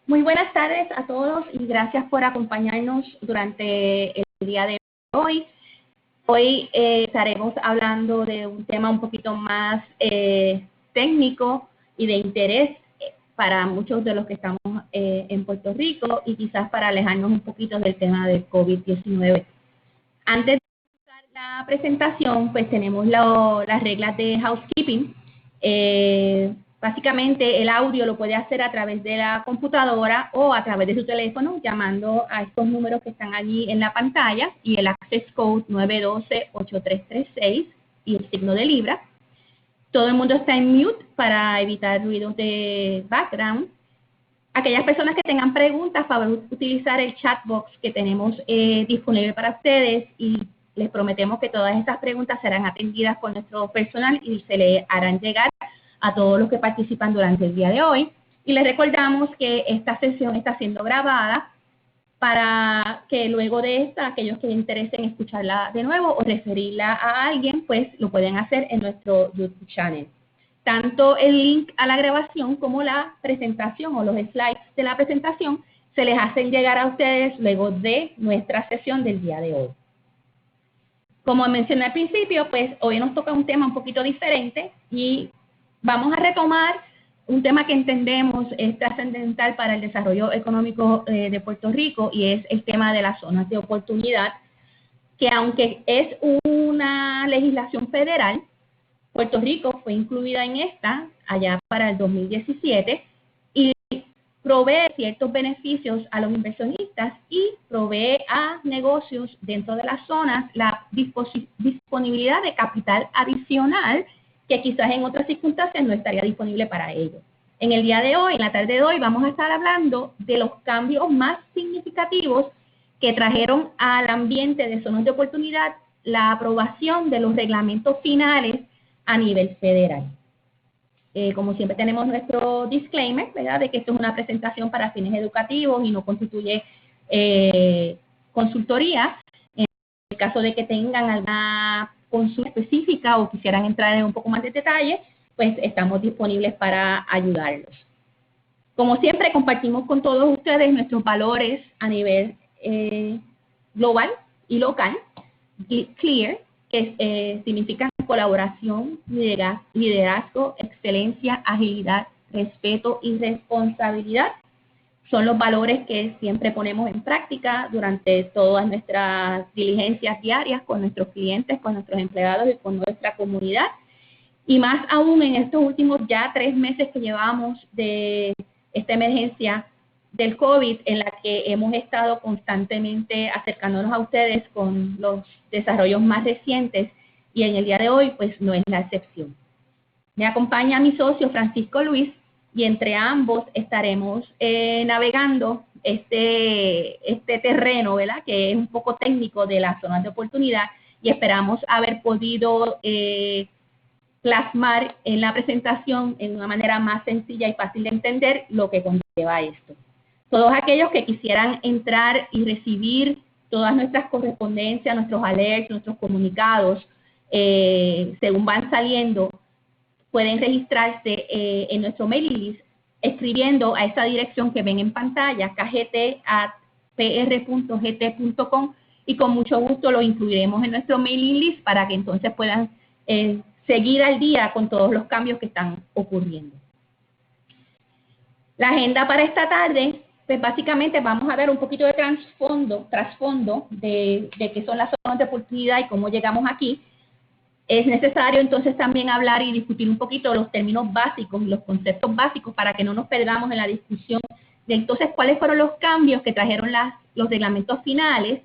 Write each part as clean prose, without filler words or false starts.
Muy buenas tardes a todos y gracias por acompañarnos durante el día de hoy. Hoy estaremos hablando de un tema un poquito más técnico y de interés para muchos de los que estamos en Puerto Rico y quizás para alejarnos un poquito del tema del COVID-19. Antes de empezar la presentación, pues tenemos las reglas de housekeeping. Básicamente el audio lo puede hacer a través de la computadora o a través de su teléfono llamando a estos números que están allí en la pantalla y el access code 912-8336 y el signo de libra. Todo el mundo está en mute para evitar ruidos de background. Aquellas personas que tengan preguntas, favor utilizar el chat box que tenemos disponible para ustedes y les prometemos que todas estas preguntas serán atendidas por nuestro personal y se le harán llegar a todos los que participan durante el día de hoy. Y les recordamos que esta sesión está siendo grabada para que luego de esta, aquellos que les interesen escucharla de nuevo o referirla a alguien, pues lo pueden hacer en nuestro YouTube channel. Tanto el link a la grabación como la presentación o los slides de la presentación se les hacen llegar a ustedes luego de nuestra sesión del día de hoy. Como mencioné al principio, pues hoy nos toca un tema un poquito diferente y vamos a retomar un tema que entendemos es trascendental para el desarrollo económico de Puerto Rico y es el tema de las zonas de oportunidad, que aunque es una legislación federal, Puerto Rico fue incluida en esta allá para el 2017 y provee ciertos beneficios a los inversionistas y provee a negocios dentro de las zonas la disponibilidad de capital adicional que quizás en otras circunstancias no estaría disponible para ellos. En el día de hoy, en la tarde de hoy, vamos a estar hablando de los cambios más significativos que trajeron al ambiente de zonas de oportunidad la aprobación de los reglamentos finales a nivel federal. Como siempre tenemos nuestro disclaimer, ¿verdad?, de que esto es una presentación para fines educativos y no constituye consultoría. En el caso de que tengan alguna consulta específica o quisieran entrar en un poco más de detalle, pues estamos disponibles para ayudarlos. Como siempre, compartimos con todos ustedes nuestros valores a nivel global y local. CLEAR, que significa colaboración, liderazgo, excelencia, agilidad, respeto y responsabilidad. Son los valores que siempre ponemos en práctica durante todas nuestras diligencias diarias con nuestros clientes, con nuestros empleados y con nuestra comunidad. Y más aún en estos últimos ya 3 meses que llevamos de esta emergencia del COVID, en la que hemos estado constantemente acercándonos a ustedes con los desarrollos más recientes y en el día de hoy pues no es la excepción. Me acompaña mi socio Francisco Luis y entre ambos estaremos navegando este terreno, ¿verdad?, que es un poco técnico de las zonas de oportunidad y esperamos haber podido plasmar en la presentación en una manera más sencilla y fácil de entender lo que conlleva esto. Todos aquellos que quisieran entrar y recibir todas nuestras correspondencias, nuestros alerts, nuestros comunicados, según van saliendo, pueden registrarse en nuestro mailing list escribiendo a esa dirección que ven en pantalla, kgt@pr.gt.com, y con mucho gusto lo incluiremos en nuestro mailing list para que entonces puedan seguir al día con todos los cambios que están ocurriendo. La agenda para esta tarde, pues básicamente vamos a ver un poquito de trasfondo de qué son las zonas de oportunidad y cómo llegamos aquí. Es necesario entonces también hablar y discutir un poquito los términos básicos y los conceptos básicos para que no nos perdamos en la discusión de entonces cuáles fueron los cambios que trajeron los reglamentos finales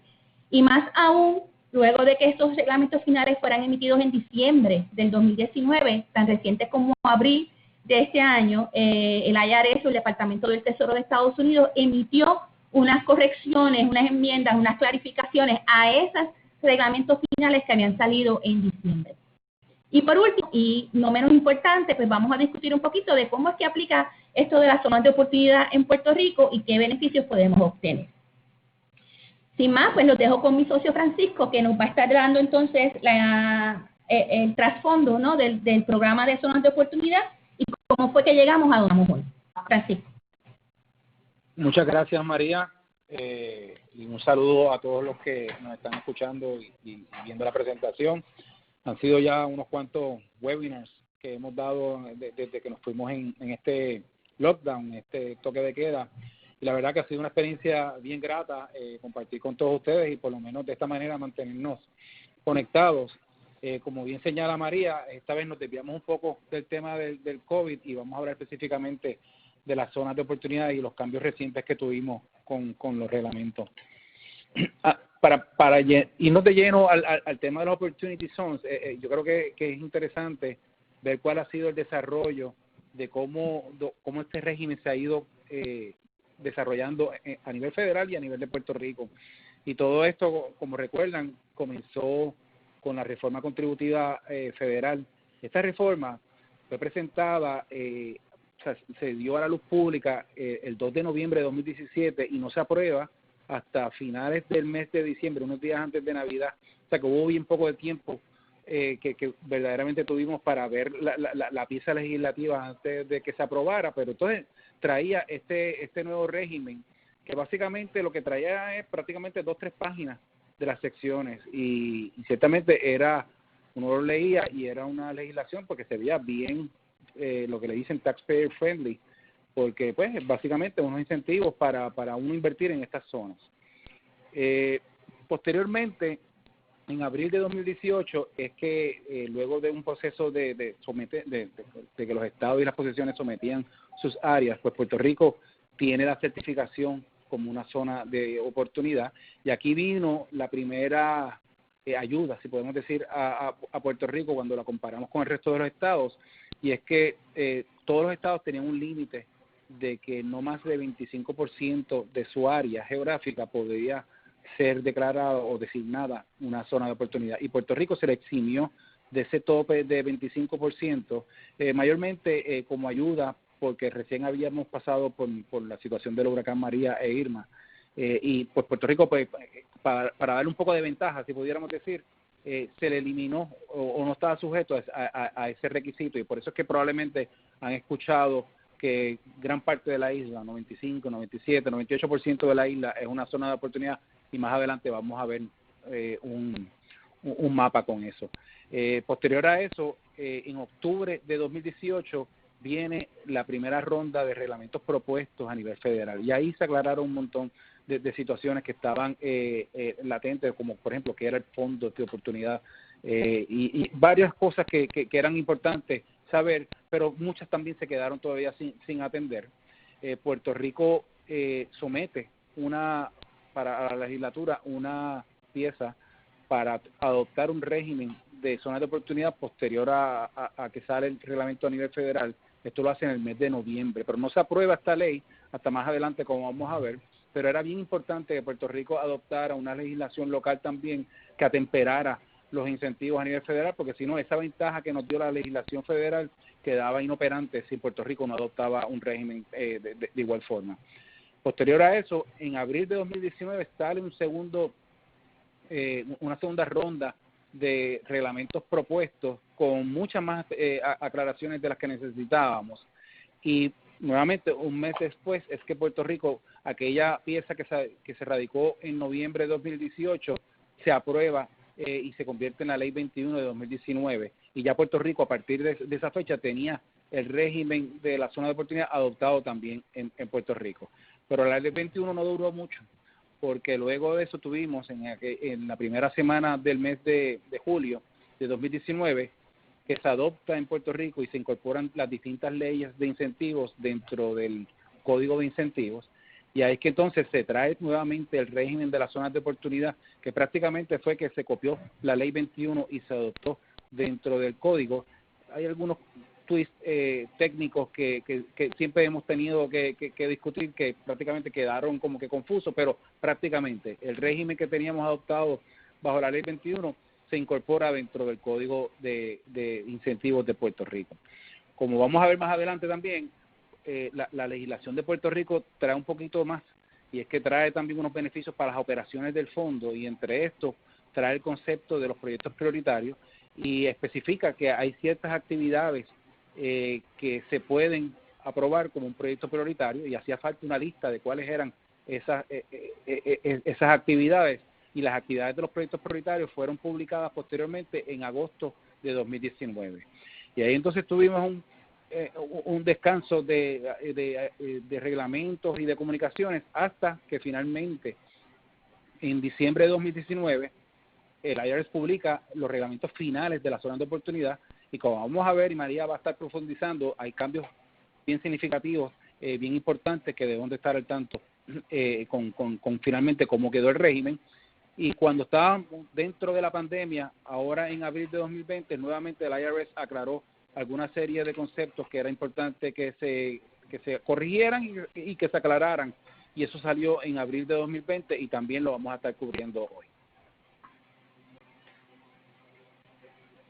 y más aún luego de que estos reglamentos finales fueran emitidos en diciembre del 2019, tan reciente como abril de este año, el IRS, el Departamento del Tesoro de Estados Unidos, emitió unas correcciones, unas enmiendas, unas clarificaciones a esos reglamentos finales que habían salido en diciembre. Y por último, y no menos importante, pues vamos a discutir un poquito de cómo es que aplica esto de las zonas de oportunidad en Puerto Rico y qué beneficios podemos obtener. Sin más, pues los dejo con mi socio Francisco, que nos va a estar dando entonces el trasfondo, ¿no?, del programa de zonas de oportunidad y cómo fue que llegamos a donde vamos hoy. Francisco. Muchas gracias, María, y un saludo a todos los que nos están escuchando y viendo la presentación. Han sido ya unos cuantos webinars que hemos dado desde que nos fuimos en este lockdown, este toque de queda, y la verdad que ha sido una experiencia bien grata compartir con todos ustedes y por lo menos de esta manera mantenernos conectados. Como bien señala María, esta vez nos desviamos un poco del tema del COVID y vamos a hablar específicamente de las zonas de oportunidad y los cambios recientes que tuvimos con los reglamentos. Para irnos de lleno al tema de los Opportunity Zones, yo creo que es interesante ver cuál ha sido el desarrollo de cómo este régimen se ha ido desarrollando a nivel federal y a nivel de Puerto Rico. Y todo esto, como recuerdan, comenzó con la reforma contributiva federal. Esta reforma fue presentada, se dio a la luz pública el 2 de noviembre de 2017 y no se aprueba hasta finales del mes de diciembre, unos días antes de Navidad. O sea que hubo bien poco de tiempo que verdaderamente tuvimos para ver la pieza legislativa antes de que se aprobara, pero entonces traía este nuevo régimen que básicamente lo que traía es prácticamente 2 o 3 páginas de las secciones y ciertamente uno lo leía y era una legislación porque se veía bien lo que le dicen taxpayer friendly, porque pues básicamente unos incentivos para uno invertir en estas zonas. Posteriormente, en abril de 2018 es que luego de un proceso de que los estados y las posiciones sometían sus áreas, pues Puerto Rico tiene la certificación como una zona de oportunidad, y aquí vino la primera ayuda, si podemos decir, a Puerto Rico cuando la comparamos con el resto de los estados, y es que todos los estados tenían un límite de que no más de 25% de su área geográfica podría ser declarada o designada una zona de oportunidad, y Puerto Rico se le eximió de ese tope de 25%, mayormente como ayuda porque recién habíamos pasado por la situación del huracán María e Irma, y pues Puerto Rico, pues para darle un poco de ventaja, si pudiéramos decir, se le eliminó o no estaba sujeto a ese requisito, y por eso es que probablemente han escuchado que gran parte de la isla, 95, 97, 98% de la isla es una zona de oportunidad, y más adelante vamos a ver un mapa con eso. Posterior a eso, en octubre de 2018 viene la primera ronda de reglamentos propuestos a nivel federal, y ahí se aclararon un montón de situaciones que estaban latentes, como por ejemplo que era el fondo de oportunidad, y varias cosas que eran importantes saber, pero muchas también se quedaron todavía sin atender. Puerto Rico somete para la legislatura una pieza para adoptar un régimen de zonas de oportunidad posterior a que sale el reglamento a nivel federal. Esto lo hace en el mes de noviembre, pero no se aprueba esta ley hasta más adelante, como vamos a ver, pero era bien importante que Puerto Rico adoptara una legislación local también que atemperara los incentivos a nivel federal, porque si no, esa ventaja que nos dio la legislación federal quedaba inoperante si Puerto Rico no adoptaba un régimen de igual forma. Posterior a eso, en abril de 2019 sale una segunda ronda de reglamentos propuestos con muchas más aclaraciones de las que necesitábamos, y nuevamente un mes después es que Puerto Rico, aquella pieza que se radicó en noviembre de 2018, se aprueba y se convierte en la Ley 21 de 2019, y ya Puerto Rico a partir de esa fecha tenía el régimen de la zona de oportunidad adoptado también en Puerto Rico. Pero la Ley 21 no duró mucho, porque luego de eso tuvimos en la primera semana del mes de julio de 2019 que se adopta en Puerto Rico y se incorporan las distintas leyes de incentivos dentro del Código de Incentivos, y ahí es que entonces se trae nuevamente el régimen de las zonas de oportunidad, que prácticamente fue que se copió la Ley 21 y se adoptó dentro del Código. Hay algunos twists técnicos que siempre hemos tenido que discutir, que prácticamente quedaron como que confusos, pero prácticamente el régimen que teníamos adoptado bajo la Ley 21 se incorpora dentro del Código de Incentivos de Puerto Rico. Como vamos a ver más adelante también, la legislación de Puerto Rico trae un poquito más, y es que trae también unos beneficios para las operaciones del fondo, y entre estos trae el concepto de los proyectos prioritarios y especifica que hay ciertas actividades que se pueden aprobar como un proyecto prioritario y hacía falta una lista de cuáles eran esas actividades, y las actividades de los proyectos prioritarios fueron publicadas posteriormente en agosto de 2019. Y ahí entonces tuvimos un descanso de reglamentos y de comunicaciones hasta que finalmente en diciembre de 2019 el IRS publica los reglamentos finales de las zonas de oportunidad, y como vamos a ver y María va a estar profundizando, hay cambios bien significativos, bien importantes que debemos de estar al tanto con finalmente cómo quedó el régimen. Y cuando estábamos dentro de la pandemia, ahora en abril de 2020, nuevamente el IRS aclaró alguna serie de conceptos que era importante que se corrigieran y que se aclararan, y eso salió en abril de 2020 y también lo vamos a estar cubriendo hoy.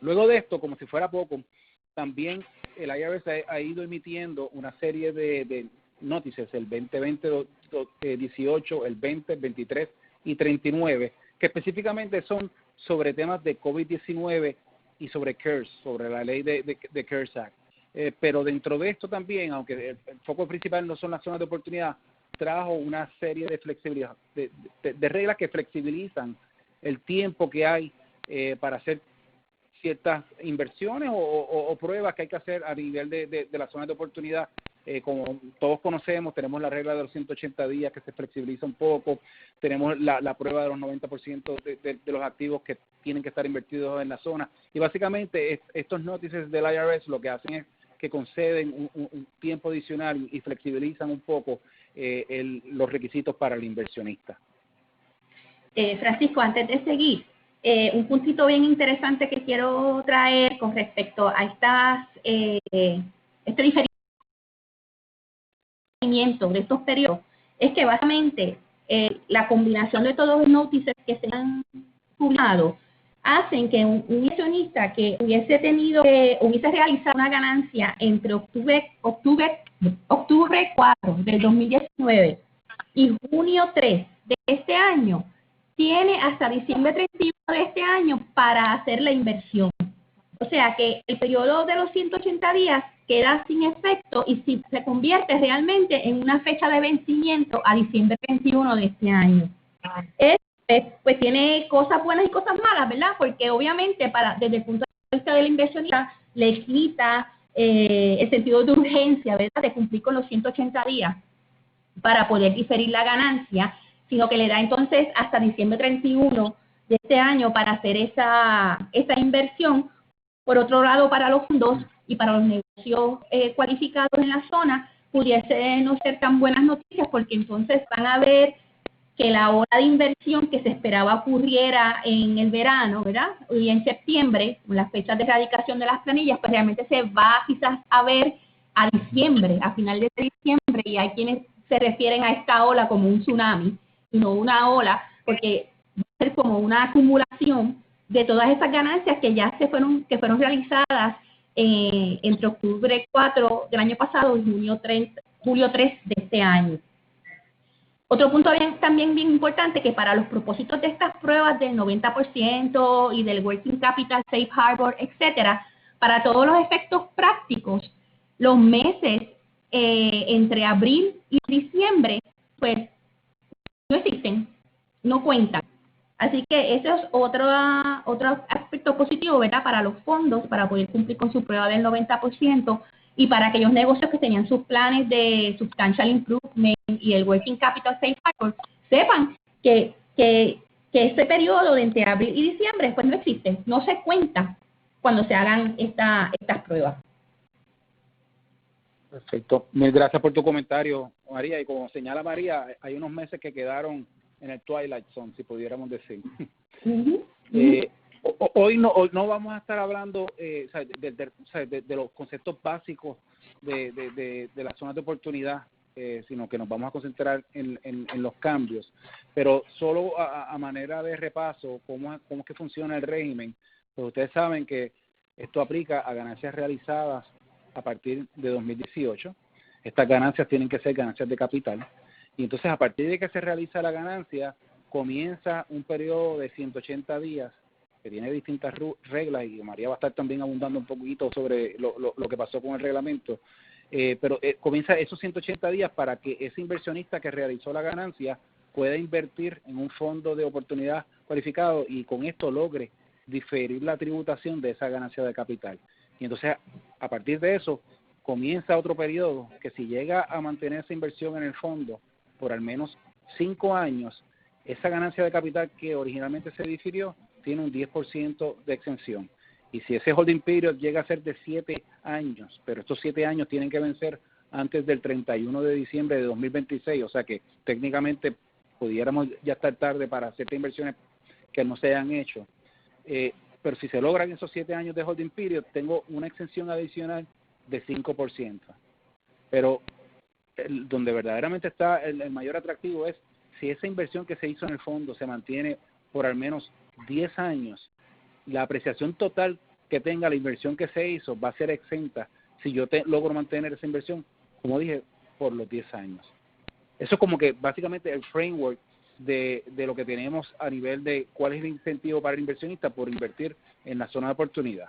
Luego de esto, como si fuera poco, también el IRS ha ido emitiendo una serie de notices, el 2020, 18, el 20, 23 y 39, que específicamente son sobre temas de COVID-19 y sobre CARES, sobre la ley de CARES Act. Pero dentro de esto también, aunque el foco principal no son las zonas de oportunidad, trajo una serie de flexibilidad, de reglas que flexibilizan el tiempo que hay para hacer ciertas inversiones o pruebas que hay que hacer a nivel de las zonas de oportunidad. Como todos conocemos, tenemos la regla de los 180 días que se flexibiliza un poco, tenemos la prueba de los 90% de los activos que tienen que estar invertidos en la zona, y básicamente estos notices del IRS lo que hacen es que conceden un tiempo adicional y flexibilizan un poco los requisitos para el inversionista. Francisco, antes de seguir, un puntito bien interesante que quiero traer con respecto a este diferenciamiento de estos periodos es que básicamente la combinación de todos los notices que se han publicado hacen que un inversionista que hubiese realizado una ganancia entre octubre 4 del 2019 y junio 3 de este año, tiene hasta diciembre 31 de este año para hacer la inversión. O sea que el periodo de los 180 días queda sin efecto y si se convierte realmente en una fecha de vencimiento a diciembre 31 de este año. Pues tiene cosas buenas y cosas malas, ¿verdad? Porque obviamente desde el punto de vista del inversionista le quita el sentido de urgencia, ¿verdad? De cumplir con los 180 días para poder diferir la ganancia, sino que le da entonces hasta diciembre 31 de este año para hacer esa inversión. Por otro lado, para los fondos y para los negocios cualificados en la zona, pudiese no ser tan buenas noticias, porque entonces van a ver que la ola de inversión que se esperaba ocurriera en el verano, ¿verdad? Y en septiembre, con las fechas de erradicación de las planillas, pues realmente se va quizás a ver a diciembre, a final de diciembre, y hay quienes se refieren a esta ola como un tsunami, y no una ola, porque va a ser como una acumulación de todas esas ganancias que ya fueron realizadas entre octubre 4 del año pasado y julio 3 de este año. Otro punto también bien importante, que para los propósitos de estas pruebas del 90% y del Working Capital, Safe Harbor, etcétera, para todos los efectos prácticos, los meses entre abril y diciembre, pues no existen, no cuentan. Así que eso es otro aspecto positivo, ¿verdad? Para los fondos, para poder cumplir con su prueba del 90%, y para aquellos negocios que tenían sus planes de Substantial Improvement y el Working Capital Safe Harbor, sepan que este periodo de entre abril y diciembre pues no existe, no se cuenta cuando se hagan estas pruebas. Perfecto. Mil gracias por tu comentario, María. Y como señala María, hay unos meses que quedaron en el Twilight Zone, si pudiéramos decir. Hoy no vamos a estar hablando de los conceptos básicos de las zonas de oportunidad, sino que nos vamos a concentrar en los cambios. Pero solo a manera de repaso, cómo es que funciona el régimen, pues ustedes saben que esto aplica a ganancias realizadas a partir de 2018. Estas ganancias tienen que ser ganancias de capital. Y entonces, a partir de que se realiza la ganancia, comienza un periodo de 180 días que tiene distintas reglas, y María va a estar también abundando un poquito sobre lo que pasó con el reglamento, pero comienza esos 180 días para que ese inversionista que realizó la ganancia pueda invertir en un fondo de oportunidad cualificado y con esto logre diferir la tributación de esa ganancia de capital. Y entonces, a partir de eso, comienza otro periodo que si llega a mantener esa inversión en el fondo por al menos 5 años, esa ganancia de capital que originalmente se difirió tiene un 10% de exención. Y si ese holding period llega a ser de 7 años, pero estos 7 años tienen que vencer antes del 31 de diciembre de 2026, o sea que técnicamente pudiéramos ya estar tarde para ciertas inversiones que no se hayan hecho. Pero si se logran esos 7 años de holding period, tengo una exención adicional de 5%. Pero donde verdaderamente está el mayor atractivo es si esa inversión que se hizo en el fondo se mantiene por al menos 10 años, la apreciación total que tenga la inversión que se hizo va a ser exenta si yo logro mantener esa inversión, como dije, por los 10 años. Eso es como que básicamente el framework de lo que tenemos a nivel de cuál es el incentivo para el inversionista por invertir en la zona de oportunidad.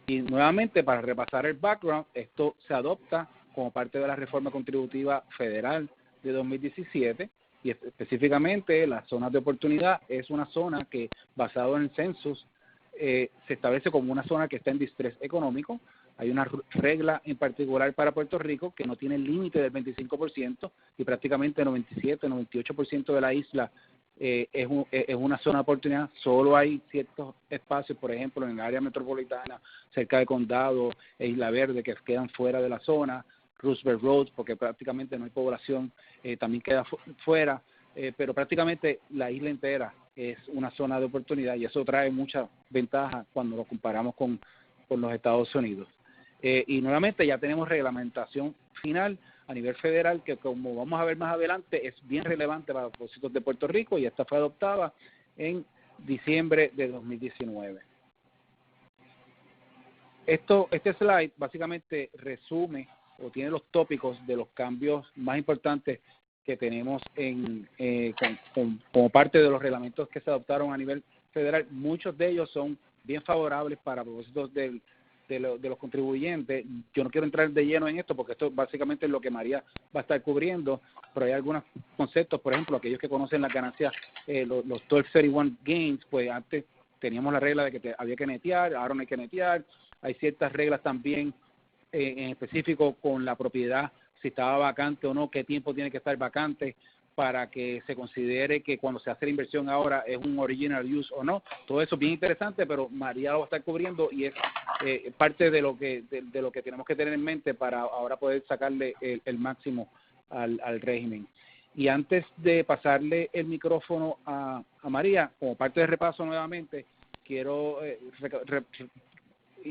Y nuevamente, para repasar el background, esto se adopta como parte de la reforma contributiva federal de 2017 y específicamente las zonas de oportunidad es una zona que, basado en el census, se establece como una zona que está en distrés económico. Hay una regla en particular para Puerto Rico que no tiene el límite del 25% y prácticamente 97-98% de la isla es una zona de oportunidad. Solo hay ciertos espacios, por ejemplo, en el área metropolitana, cerca de Condado e Isla Verde, que quedan fuera de la zona. Roosevelt Road, porque prácticamente no hay población, también queda fuera, pero prácticamente la isla entera es una zona de oportunidad y eso trae mucha ventaja cuando lo comparamos con los Estados Unidos. Y nuevamente ya tenemos reglamentación final a nivel federal que, como vamos a ver más adelante, es bien relevante para los propósitos de Puerto Rico y esta fue adoptada en diciembre de 2019. Este slide básicamente resume o tiene los tópicos de los cambios más importantes que tenemos como parte de los reglamentos que se adoptaron a nivel federal. Muchos de ellos son bien favorables para propósitos de los contribuyentes. Yo no quiero entrar de lleno en esto porque esto básicamente es lo que María va a estar cubriendo, pero hay algunos conceptos, por ejemplo, aquellos que conocen las ganancias, los 1231 gains, pues antes teníamos la regla de que había que netear, ahora no hay que netear. Hay ciertas reglas también en específico con la propiedad, si estaba vacante o no, qué tiempo tiene que estar vacante para que se considere que cuando se hace la inversión ahora es un original use o no. Todo eso es bien interesante, pero María lo va a estar cubriendo y es parte de lo que tenemos que tener en mente para ahora poder sacarle el máximo al régimen. Y antes de pasarle el micrófono a María, como parte del repaso nuevamente, quiero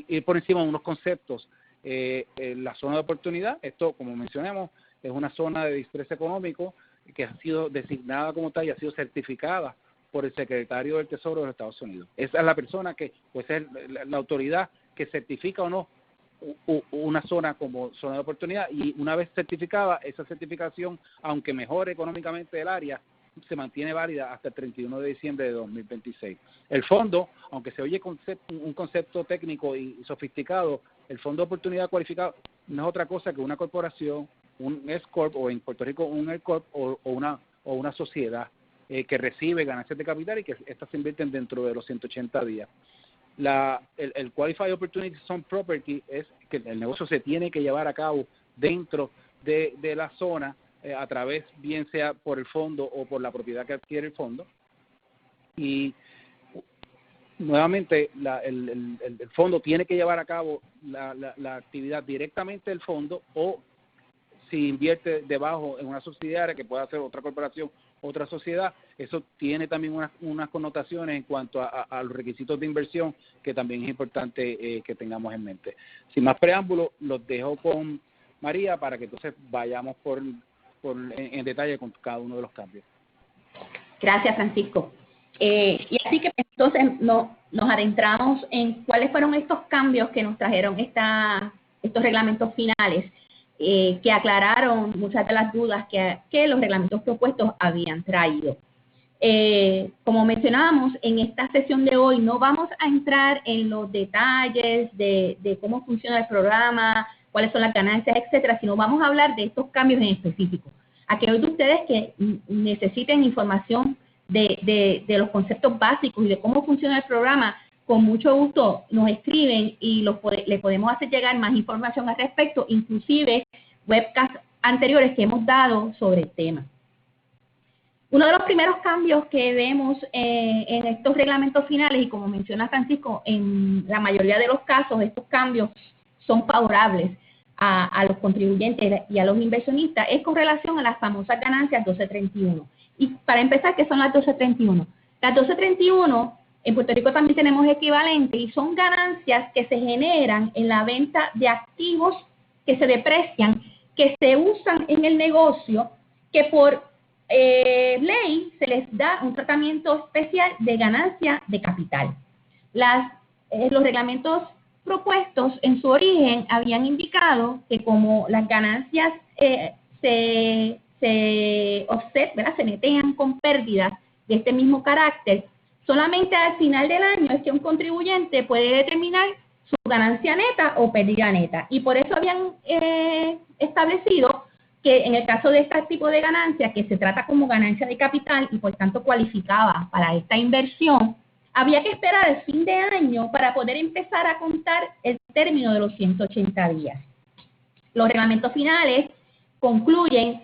ir por encima de unos conceptos. La zona de oportunidad, esto como mencionamos, es una zona de distrés económico que ha sido designada como tal y ha sido certificada por el secretario del Tesoro de los Estados Unidos. Esa es la persona que, pues es la autoridad que certifica o no una zona como zona de oportunidad, y una vez certificada, esa certificación, aunque mejore económicamente el área, se mantiene válida hasta el 31 de diciembre de 2026. El fondo, aunque se oye un concepto técnico y sofisticado, el Fondo de Oportunidad Cualificado no es otra cosa que una corporación, un S-Corp, o en Puerto Rico un L-Corp, o una sociedad que recibe ganancias de capital y que estas se invierten dentro de los 180 días. El Qualified Opportunity Zone Property es que el negocio se tiene que llevar a cabo dentro de la zona, a través, bien sea por el fondo o por la propiedad que adquiere el fondo. Y nuevamente el fondo tiene que llevar a cabo la actividad directamente del fondo, o si invierte debajo en una subsidiaria que pueda ser otra corporación, otra sociedad. Eso tiene también unas connotaciones en cuanto a los requisitos de inversión que también es importante que tengamos en mente. Sin más preámbulo, los dejo con María para que entonces vayamos en detalle con cada uno de los cambios. Gracias, Francisco. Y así que entonces nos adentramos en cuáles fueron estos cambios que nos trajeron estos reglamentos finales, que aclararon muchas de las dudas que los reglamentos propuestos habían traído. Como mencionábamos, en esta sesión de hoy no vamos a entrar en los detalles de cómo funciona el programa, cuáles son las ganancias, etcétera, sino vamos a hablar de estos cambios en específico. Aquellos de ustedes que necesiten información de los conceptos básicos y de cómo funciona el programa, con mucho gusto nos escriben y le podemos hacer llegar más información al respecto, inclusive webcasts anteriores que hemos dado sobre el tema. Uno de los primeros cambios que vemos en estos reglamentos finales, y como menciona Francisco, en la mayoría de los casos estos cambios son favorables a los contribuyentes y a los inversionistas, es con relación a las famosas ganancias 1231. Y para empezar, ¿qué son las 1231? Las 1231, en Puerto Rico también tenemos equivalente, y son ganancias que se generan en la venta de activos que se deprecian, que se usan en el negocio, que por ley se les da un tratamiento especial de ganancia de capital. Los reglamentos propuestos en su origen habían indicado que como las ganancias se offset, ¿verdad?, se netean con pérdidas de este mismo carácter, solamente al final del año es que un contribuyente puede determinar su ganancia neta o pérdida neta. Y por eso habían establecido que en el caso de este tipo de ganancias, que se trata como ganancia de capital y por tanto cualificaba para esta inversión, había que esperar el fin de año para poder empezar a contar el término de los 180 días. Los reglamentos finales concluyen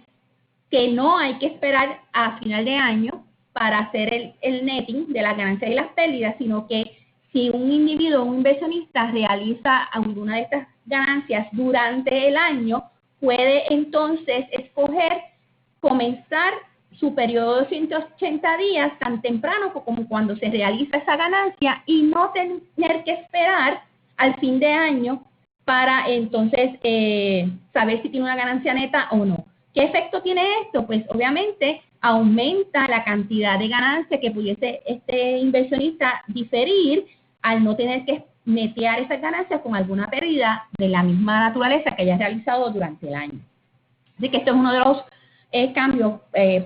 que no hay que esperar a final de año para hacer el netting de las ganancias y las pérdidas, sino que si un individuo o un inversionista realiza alguna de estas ganancias durante el año, puede entonces escoger comenzar su periodo de 180 días tan temprano como cuando se realiza esa ganancia y no tener que esperar al fin de año para entonces saber si tiene una ganancia neta o no. ¿Qué efecto tiene esto? Pues obviamente aumenta la cantidad de ganancia que pudiese este inversionista diferir al no tener que netear esas ganancias con alguna pérdida de la misma naturaleza que haya realizado durante el año. Así que esto es uno de los cambios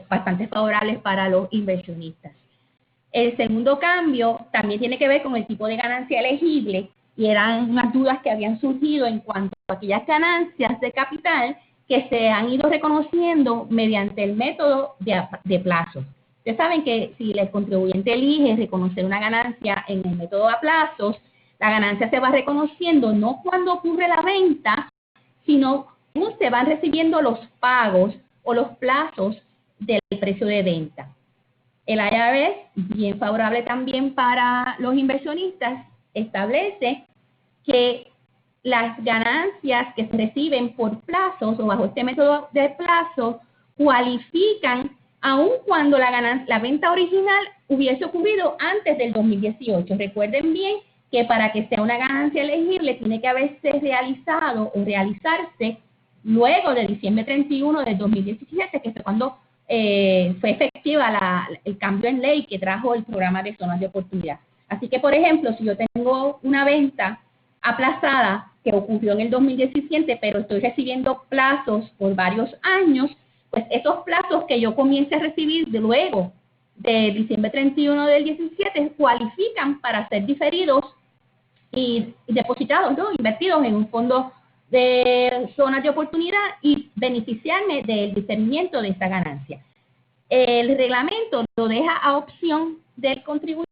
bastante favorables para los inversionistas. El segundo cambio también tiene que ver con el tipo de ganancia elegible, y eran unas dudas que habían surgido en cuanto a aquellas ganancias de capital que se han ido reconociendo mediante el método de plazos. Ustedes saben que si el contribuyente elige reconocer una ganancia en el método a plazos, la ganancia se va reconociendo no cuando ocurre la venta, sino cuando se van recibiendo los pagos o los plazos del precio de venta. El IRS, bien favorable también para los inversionistas, establece que las ganancias que se reciben por plazos o bajo este método de plazos cualifican aun cuando la venta original hubiese ocurrido antes del 2018. Recuerden bien que para que sea una ganancia elegible tiene que haberse realizado o realizarse luego de diciembre 31 del 2017, que fue cuando fue efectiva el cambio en ley que trajo el programa de zonas de oportunidad. Así que, por ejemplo, si yo tengo una venta aplazada que ocurrió en el 2017, pero estoy recibiendo plazos por varios años, pues esos plazos que yo comience a recibir de luego de diciembre 31 del 17 cualifican para ser diferidos y depositados, ¿no?, invertidos en un fondo de zonas de oportunidad y beneficiarme del discernimiento de esa ganancia. El reglamento lo deja a opción del contribuyente,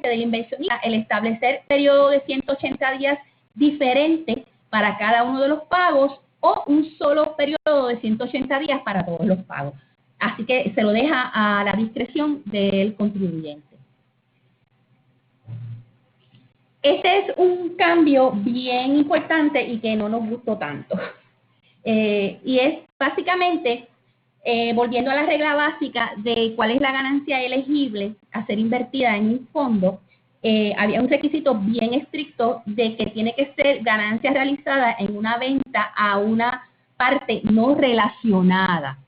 del inversionista, el establecer periodo de 180 días diferente para cada uno de los pagos o un solo periodo de 180 días para todos los pagos. Así que se lo deja a la discreción del contribuyente. Este es un cambio bien importante y que no nos gustó tanto. Y es básicamente, volviendo a la regla básica de cuál es la ganancia elegible a ser invertida en un fondo, había un requisito bien estricto de que tiene que ser ganancia realizada en una venta a una parte no relacionada.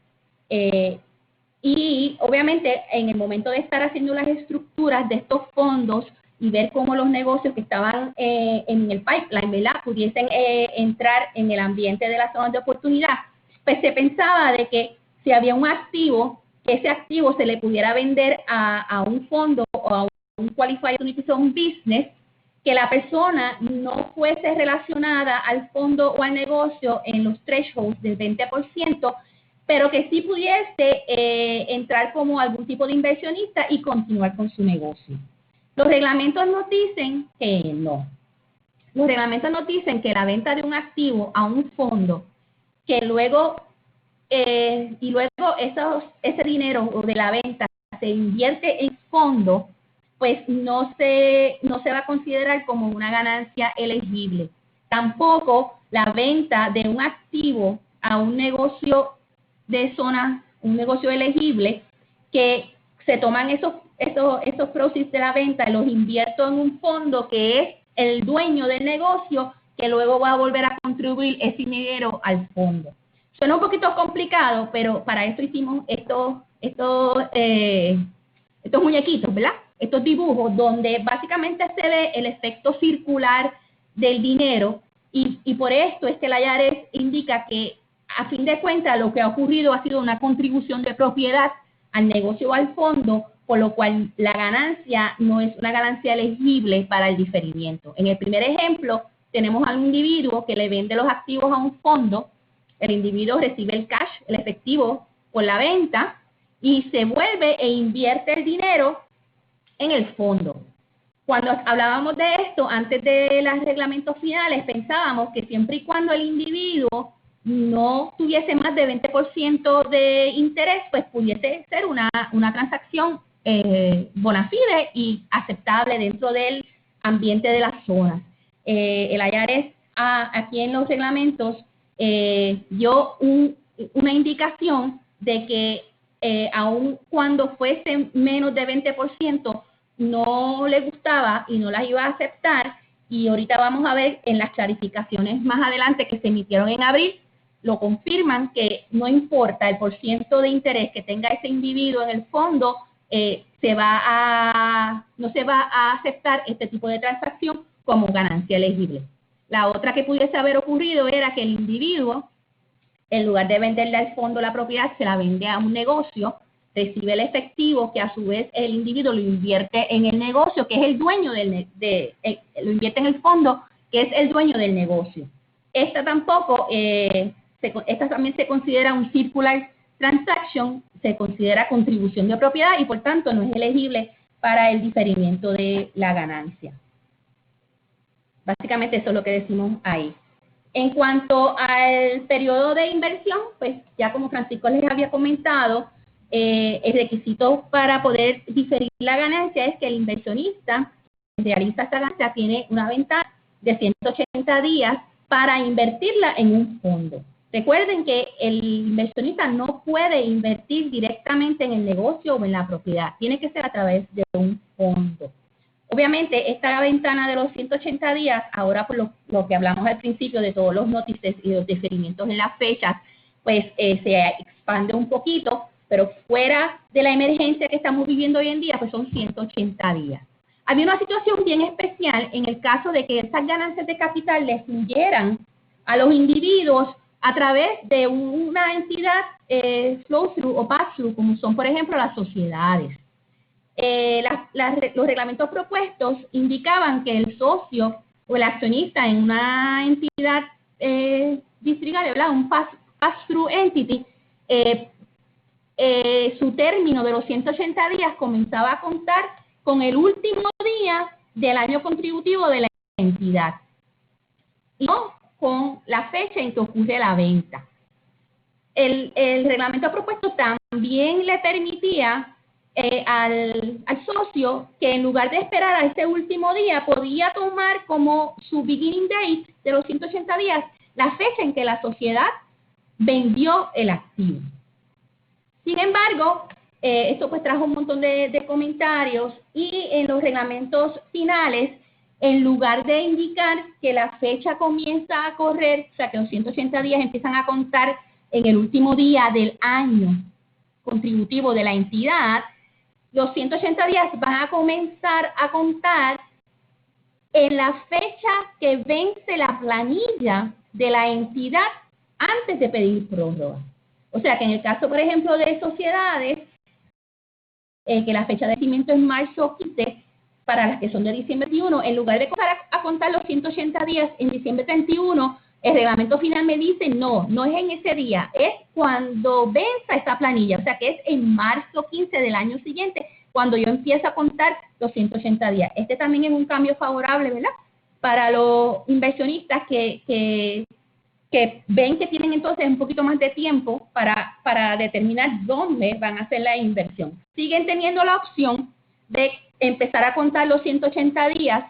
Y obviamente en el momento de estar haciendo las estructuras de estos fondos y ver cómo los negocios que estaban en el pipeline, ¿verdad?, pudiesen entrar en el ambiente de las zonas de oportunidad, pues se pensaba de que si había un activo ese activo se le pudiera vender a un fondo o a un Qualified Unified Business, que la persona no fuese relacionada al fondo o al negocio en los thresholds del 20%, pero que sí pudiese entrar como algún tipo de inversionista y continuar con su negocio. Los reglamentos nos dicen que no. Los reglamentos nos dicen que la venta de un activo a un fondo, que luego ese dinero de la venta se invierte en fondo, pues no se va a considerar como una ganancia elegible. Tampoco la venta de un activo a un negocio de zona, un negocio elegible, que se toman esos proceeds de la venta y los invierto en un fondo que es el dueño del negocio, que luego va a volver a contribuir ese dinero al fondo. Suena un poquito complicado, pero para eso hicimos estos muñequitos, ¿verdad? Estos dibujos donde básicamente se ve el efecto circular del dinero y por esto es que la IRS indica que a fin de cuentas lo que ha ocurrido ha sido una contribución de propiedad al negocio o al fondo, por lo cual la ganancia no es una ganancia elegible para el diferimiento. En el primer ejemplo tenemos a un individuo que le vende los activos a un fondo. El individuo recibe el cash, el efectivo, por la venta y se vuelve e invierte el dinero en el fondo. Cuando hablábamos de esto, antes de los reglamentos finales, pensábamos que siempre y cuando el individuo no tuviese más de 20% de interés, pues pudiese ser una transacción bona fide y aceptable dentro del ambiente de las zonas. El IRS aquí en los reglamentos dio una indicación de que aun cuando fuese menos de 20%, no le gustaba y no las iba a aceptar, y ahorita vamos a ver en las clarificaciones más adelante que se emitieron en abril, lo confirman que no importa el porciento de interés que tenga ese individuo en el fondo, no se va a aceptar este tipo de transacción como ganancia elegible. La otra que pudiese haber ocurrido era que el individuo, en lugar de venderle al fondo la propiedad, se la vende a un negocio, recibe el efectivo que a su vez el individuo lo invierte en el negocio, que es el dueño lo invierte en el fondo, que es el dueño del negocio. Esta también se considera un circular transaction, se considera contribución de propiedad y por tanto no es elegible para el diferimiento de la ganancia. Básicamente eso es lo que decimos ahí. En cuanto al periodo de inversión, pues ya como Francisco les había comentado, el requisito para poder diferir la ganancia es que el inversionista que realiza esta ganancia tiene una ventana de 180 días para invertirla en un fondo. Recuerden que el inversionista no puede invertir directamente en el negocio o en la propiedad, tiene que ser a través de un fondo. Obviamente, esta ventana de los 180 días, ahora por lo que hablamos al principio de todos los notices y los diferimientos en las fechas, pues se expande un poquito, pero fuera de la emergencia que estamos viviendo hoy en día, pues son 180 días. Había una situación bien especial en el caso de que estas ganancias de capital les fluyeran a los individuos a través de una entidad flow-through o pass-through, como son, por ejemplo, las sociedades. Los reglamentos propuestos indicaban que el socio o el accionista en una entidad distribuida, ¿verdad?, un pass-through entity, su término de los 180 días comenzaba a contar con el último día del año contributivo de la entidad, y no con la fecha en que ocurre la venta. El reglamento propuesto también le permitía al socio que en lugar de esperar a ese último día, podía tomar como su beginning date de los 180 días la fecha en que la sociedad vendió el activo. Sin embargo, esto pues trajo un montón de comentarios, y en los reglamentos finales, en lugar de indicar que la fecha comienza a correr, o sea que los 180 días empiezan a contar en el último día del año contributivo de la entidad, los 180 días van a comenzar a contar en la fecha que vence la planilla de la entidad antes de pedir prórroga. O sea que en el caso, por ejemplo, de sociedades, que la fecha de vencimiento es marzo 15, para las que son de diciembre 31, en lugar de comenzar a contar los 180 días en diciembre 31, el reglamento final me dice, no es en ese día, es cuando venza esta planilla, o sea que es en marzo 15 del año siguiente, cuando yo empiezo a contar los 180 días. Este también es un cambio favorable, ¿verdad? Para los inversionistas que ven que tienen entonces un poquito más de tiempo para determinar dónde van a hacer la inversión. Siguen teniendo la opción de empezar a contar los 180 días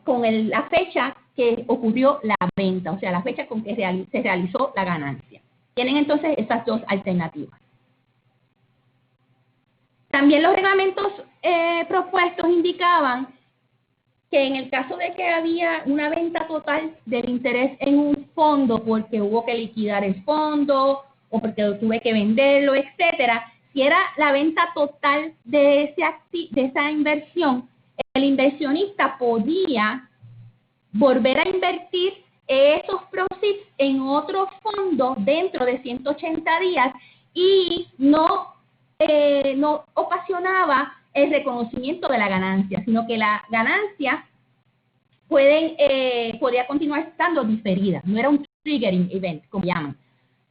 con la fecha que ocurrió la venta, o sea, la fecha con que se realizó la ganancia. Tienen entonces esas dos alternativas. También los reglamentos propuestos indicaban que en el caso de que había una venta total del interés en un fondo porque hubo que liquidar el fondo o porque tuve que venderlo, etcétera, si era la venta total de esa inversión, el inversionista podía volver a invertir esos proceeds en otro fondo dentro de 180 días y no ocasionaba el reconocimiento de la ganancia, sino que la ganancia podía continuar estando diferida, no era un triggering event, como llaman.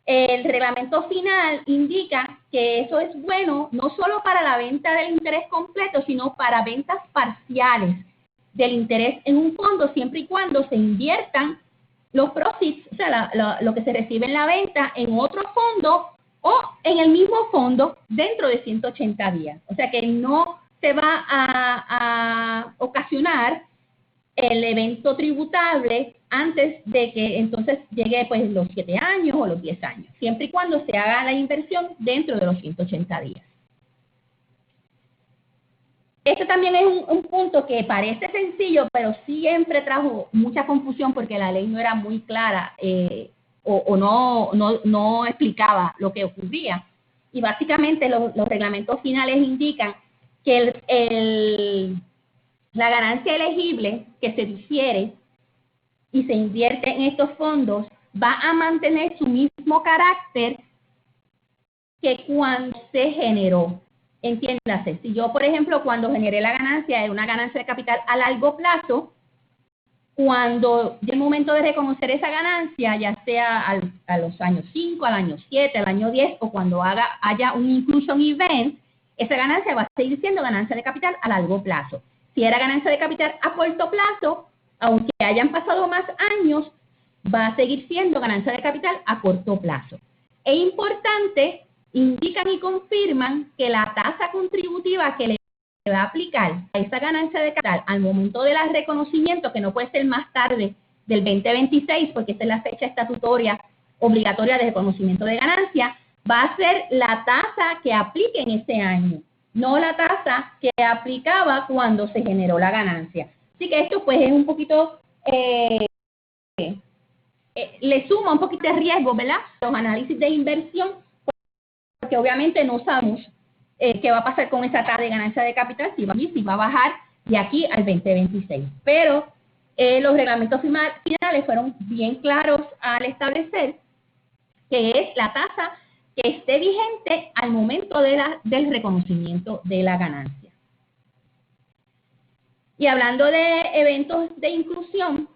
El reglamento final indica que eso es bueno no solo para la venta del interés completo, sino para ventas parciales del interés en un fondo, siempre y cuando se inviertan los proceeds, o sea, lo que se recibe en la venta en otro fondo o en el mismo fondo dentro de 180 días. O sea que no se va a ocasionar el evento tributable antes de que entonces llegue pues los 7 años o los 10 años, siempre y cuando se haga la inversión dentro de los 180 días. Este también es un punto que parece sencillo, pero siempre trajo mucha confusión porque la ley no era muy clara o no explicaba lo que ocurría. Y básicamente los reglamentos finales indican que la ganancia elegible que se difiere y se invierte en estos fondos va a mantener su mismo carácter que cuando se generó. Entiéndase, si yo, por ejemplo, cuando generé la ganancia, era una ganancia de capital a largo plazo, cuando llegue el momento de reconocer esa ganancia, ya sea a los años 5, al año 7, al año 10, o cuando haya un inclusion event, esa ganancia va a seguir siendo ganancia de capital a largo plazo. Si era ganancia de capital a corto plazo, aunque hayan pasado más años, va a seguir siendo ganancia de capital a corto plazo. Es importante, indican y confirman que la tasa contributiva que le va a aplicar a esa ganancia de capital al momento del reconocimiento, que no puede ser más tarde del 2026, porque esta es la fecha estatutaria obligatoria de reconocimiento de ganancia, va a ser la tasa que aplique en ese año, no la tasa que aplicaba cuando se generó la ganancia. Así que esto pues es un poquito, le suma un poquito de riesgo, ¿verdad? Los análisis de inversión, porque obviamente no sabemos qué va a pasar con esa tasa de ganancia de capital, si va a bajar de aquí al 2026. Pero los reglamentos finales fueron bien claros al establecer que es la tasa que esté vigente al momento del reconocimiento de la ganancia. Y hablando de eventos de inclusión,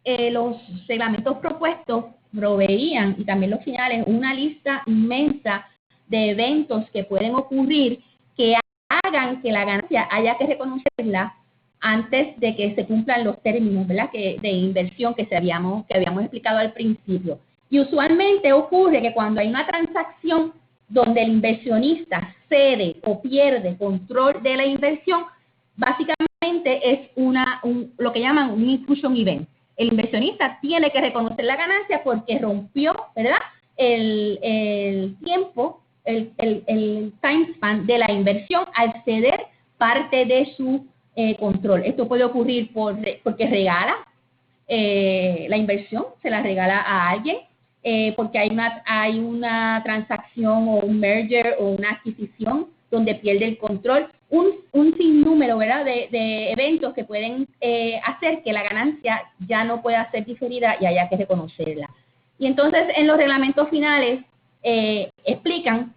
los reglamentos propuestos proveían, y también los finales, una lista inmensa de eventos que pueden ocurrir que hagan que la ganancia haya que reconocerla antes de que se cumplan los términos, ¿verdad?, de inversión que habíamos explicado al principio. Y usualmente ocurre que cuando hay una transacción donde el inversionista cede o pierde control de la inversión, básicamente es lo que llaman un inclusion event. El inversionista tiene que reconocer la ganancia porque rompió, ¿verdad?, el tiempo, el time span de la inversión al ceder parte de su control. Esto puede ocurrir porque regala la inversión, se la regala a alguien, porque hay una transacción o un merger o una adquisición donde pierde el control, un sinnúmero, ¿verdad?, de eventos que pueden hacer que la ganancia ya no pueda ser diferida y haya que reconocerla. Y entonces en los reglamentos finales explican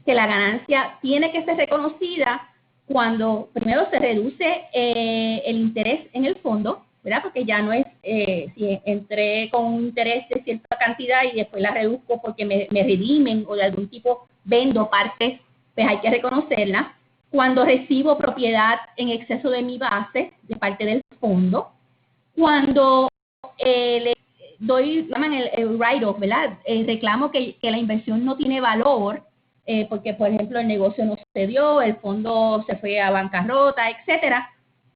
que la ganancia tiene que ser reconocida cuando primero se reduce el interés en el fondo, ¿verdad? Porque ya no es, si entré con un interés de cierta cantidad y después la reduzco porque me redimen o de algún tipo vendo partes, pues hay que reconocerla. Cuando recibo propiedad en exceso de mi base de parte del fondo, cuando le doy, llaman el write-off, ¿verdad? Reclamo que la inversión no tiene valor, porque, por ejemplo, el negocio no se dio, el fondo se fue a bancarrota, etcétera.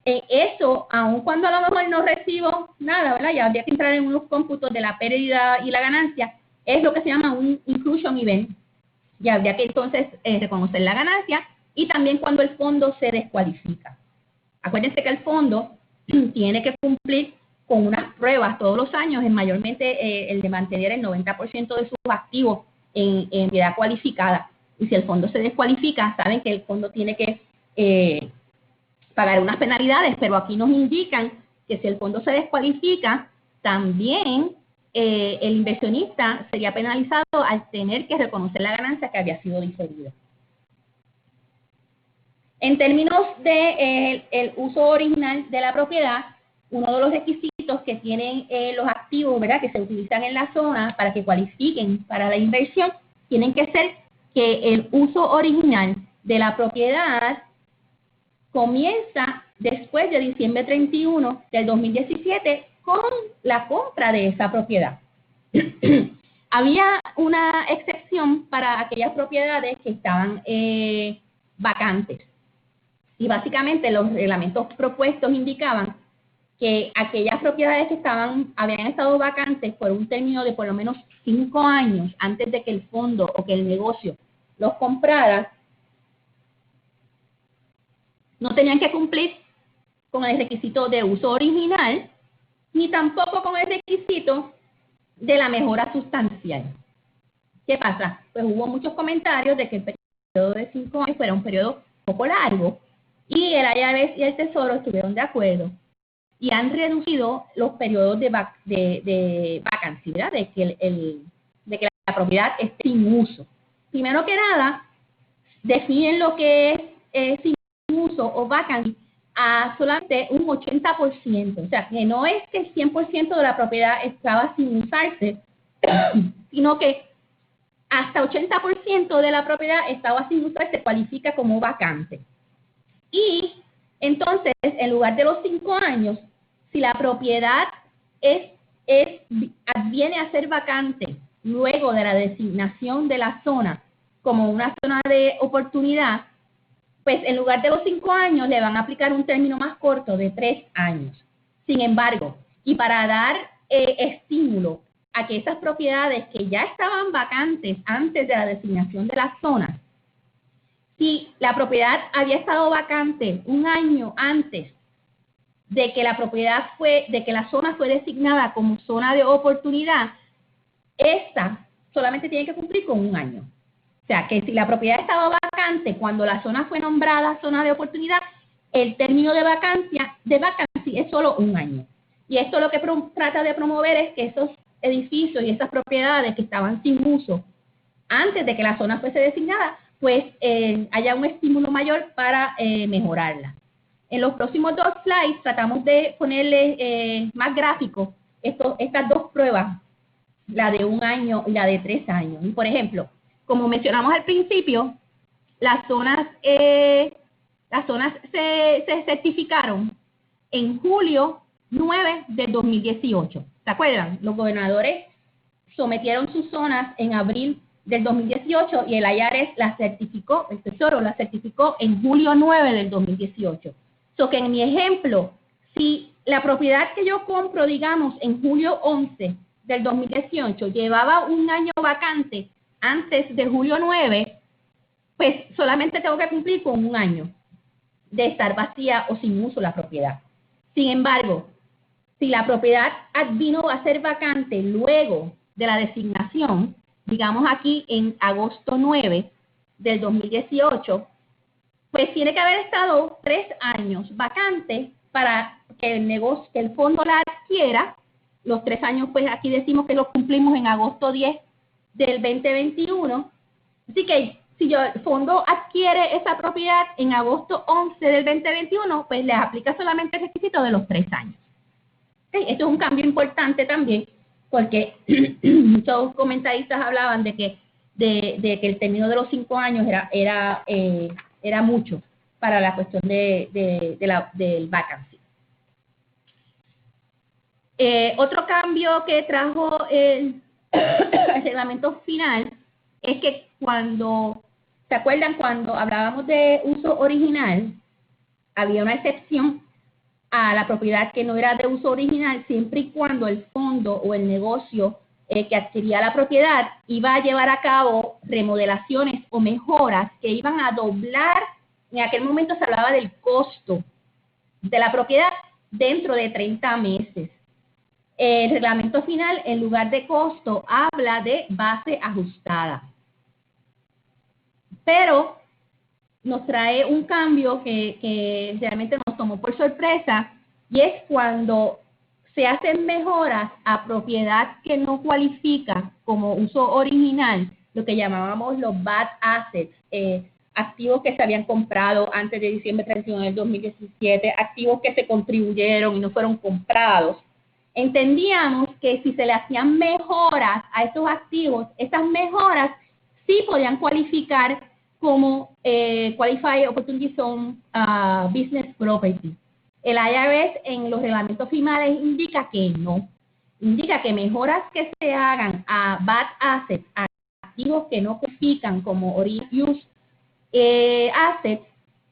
Eso, aun cuando a lo mejor no recibo nada, ¿verdad? Ya habría que entrar en unos cómputos de la pérdida y la ganancia, es lo que se llama un inclusion event. Ya habría que entonces reconocer la ganancia y también cuando el fondo se descualifica. Acuérdense que el fondo tiene que cumplir con unas pruebas todos los años, mayormente el de mantener el 90% de sus activos en entidad cualificada. Y si el fondo se descualifica, saben que el fondo tiene que pagar unas penalidades, pero aquí nos indican que si el fondo se descualifica, también el inversionista sería penalizado al tener que reconocer la ganancia que había sido diferida. En términos de el uso original de la propiedad, uno de los requisitos que tienen los activos, ¿verdad?, que se utilizan en la zona para que cualifiquen para la inversión, tienen que ser que el uso original de la propiedad comienza después de diciembre 31 del 2017 con la compra de esa propiedad. Había una excepción para aquellas propiedades que estaban vacantes. Y básicamente los reglamentos propuestos indicaban que aquellas propiedades que habían estado vacantes por un término de por lo menos 5 años antes de que el fondo o que el negocio los comprara, no tenían que cumplir con el requisito de uso original, ni tampoco con el requisito de la mejora sustancial. ¿Qué pasa? Pues hubo muchos comentarios de que el periodo de 5 años fuera un periodo un poco largo, y el IRS y el Tesoro estuvieron de acuerdo y han reducido los periodos de vacancy, ¿verdad? De que la propiedad esté sin uso. Primero que nada, definen lo que es sin uso o vacancy a solamente un 80%. O sea, que no es que el 100% de la propiedad estaba sin usarse, sino que hasta 80% de la propiedad estaba sin usarse, cualifica como vacante. Y entonces, en lugar de los 5 años, si la propiedad viene a ser vacante luego de la designación de la zona como una zona de oportunidad, pues en lugar de los 5 años le van a aplicar un término más corto de 3 años. Sin embargo, y para dar estímulo a que esas propiedades que ya estaban vacantes antes de la designación de la zona, si la propiedad había estado vacante un año antes de que la zona fue designada como zona de oportunidad, esta solamente tiene que cumplir con un año. O sea, que si la propiedad estaba vacante cuando la zona fue nombrada zona de oportunidad, el término de vacancia es solo un año. Y esto lo que trata de promover es que esos edificios y esas propiedades que estaban sin uso antes de que la zona fuese designada, pues haya un estímulo mayor para mejorarla. En los próximos 2 slides tratamos de ponerle más gráficos estas 2 pruebas, la de 1 año y la de 3 años. Y por ejemplo, como mencionamos al principio, las zonas se certificaron en julio 9 del 2018. ¿Se acuerdan? Los gobernadores sometieron sus zonas en abril del 2018 y el IRS la certificó, el Tesoro la certificó en julio 9 del 2018. So que en mi ejemplo, si la propiedad que yo compro, digamos, en julio 11 del 2018 llevaba un año vacante antes de julio 9, pues solamente tengo que cumplir con un año de estar vacía o sin uso la propiedad. Sin embargo, si la propiedad vino a ser vacante luego de la designación, digamos aquí en agosto 9 del 2018, pues tiene que haber estado 3 años vacante para que el negocio, que el fondo la adquiera. Los 3 años, pues aquí decimos que los cumplimos en agosto 10 del 2021. Así que si el fondo adquiere esa propiedad en agosto 11 del 2021, pues le aplica solamente el requisito de los 3 años. ¿Okay? Esto es un cambio importante también, porque muchos comentaristas hablaban de que el término de los 5 años era mucho para la cuestión del vacancy. Otro cambio que trajo el reglamento final es que ¿se acuerdan cuando hablábamos de uso original? Había una excepción a la propiedad que no era de uso original, siempre y cuando el fondo o el negocio que adquiría la propiedad iba a llevar a cabo remodelaciones o mejoras que iban a doblar, en aquel momento se hablaba del costo de la propiedad dentro de 30 meses. El reglamento final, en lugar de costo, habla de base ajustada. Pero nos trae un cambio que realmente nos tomó por sorpresa, y es cuando se hacen mejoras a propiedad que no cualifica como uso original, lo que llamábamos los bad assets, activos que se habían comprado antes de diciembre 31 del 2017, activos que se contribuyeron y no fueron comprados. Entendíamos que si se le hacían mejoras a estos activos, estas mejoras sí podían cualificar como Qualified Opportunity Zone Business Property. El IRS en los reglamentos finales indica que no. Indica que mejoras que se hagan a bad assets, a activos que no cualifican como original use assets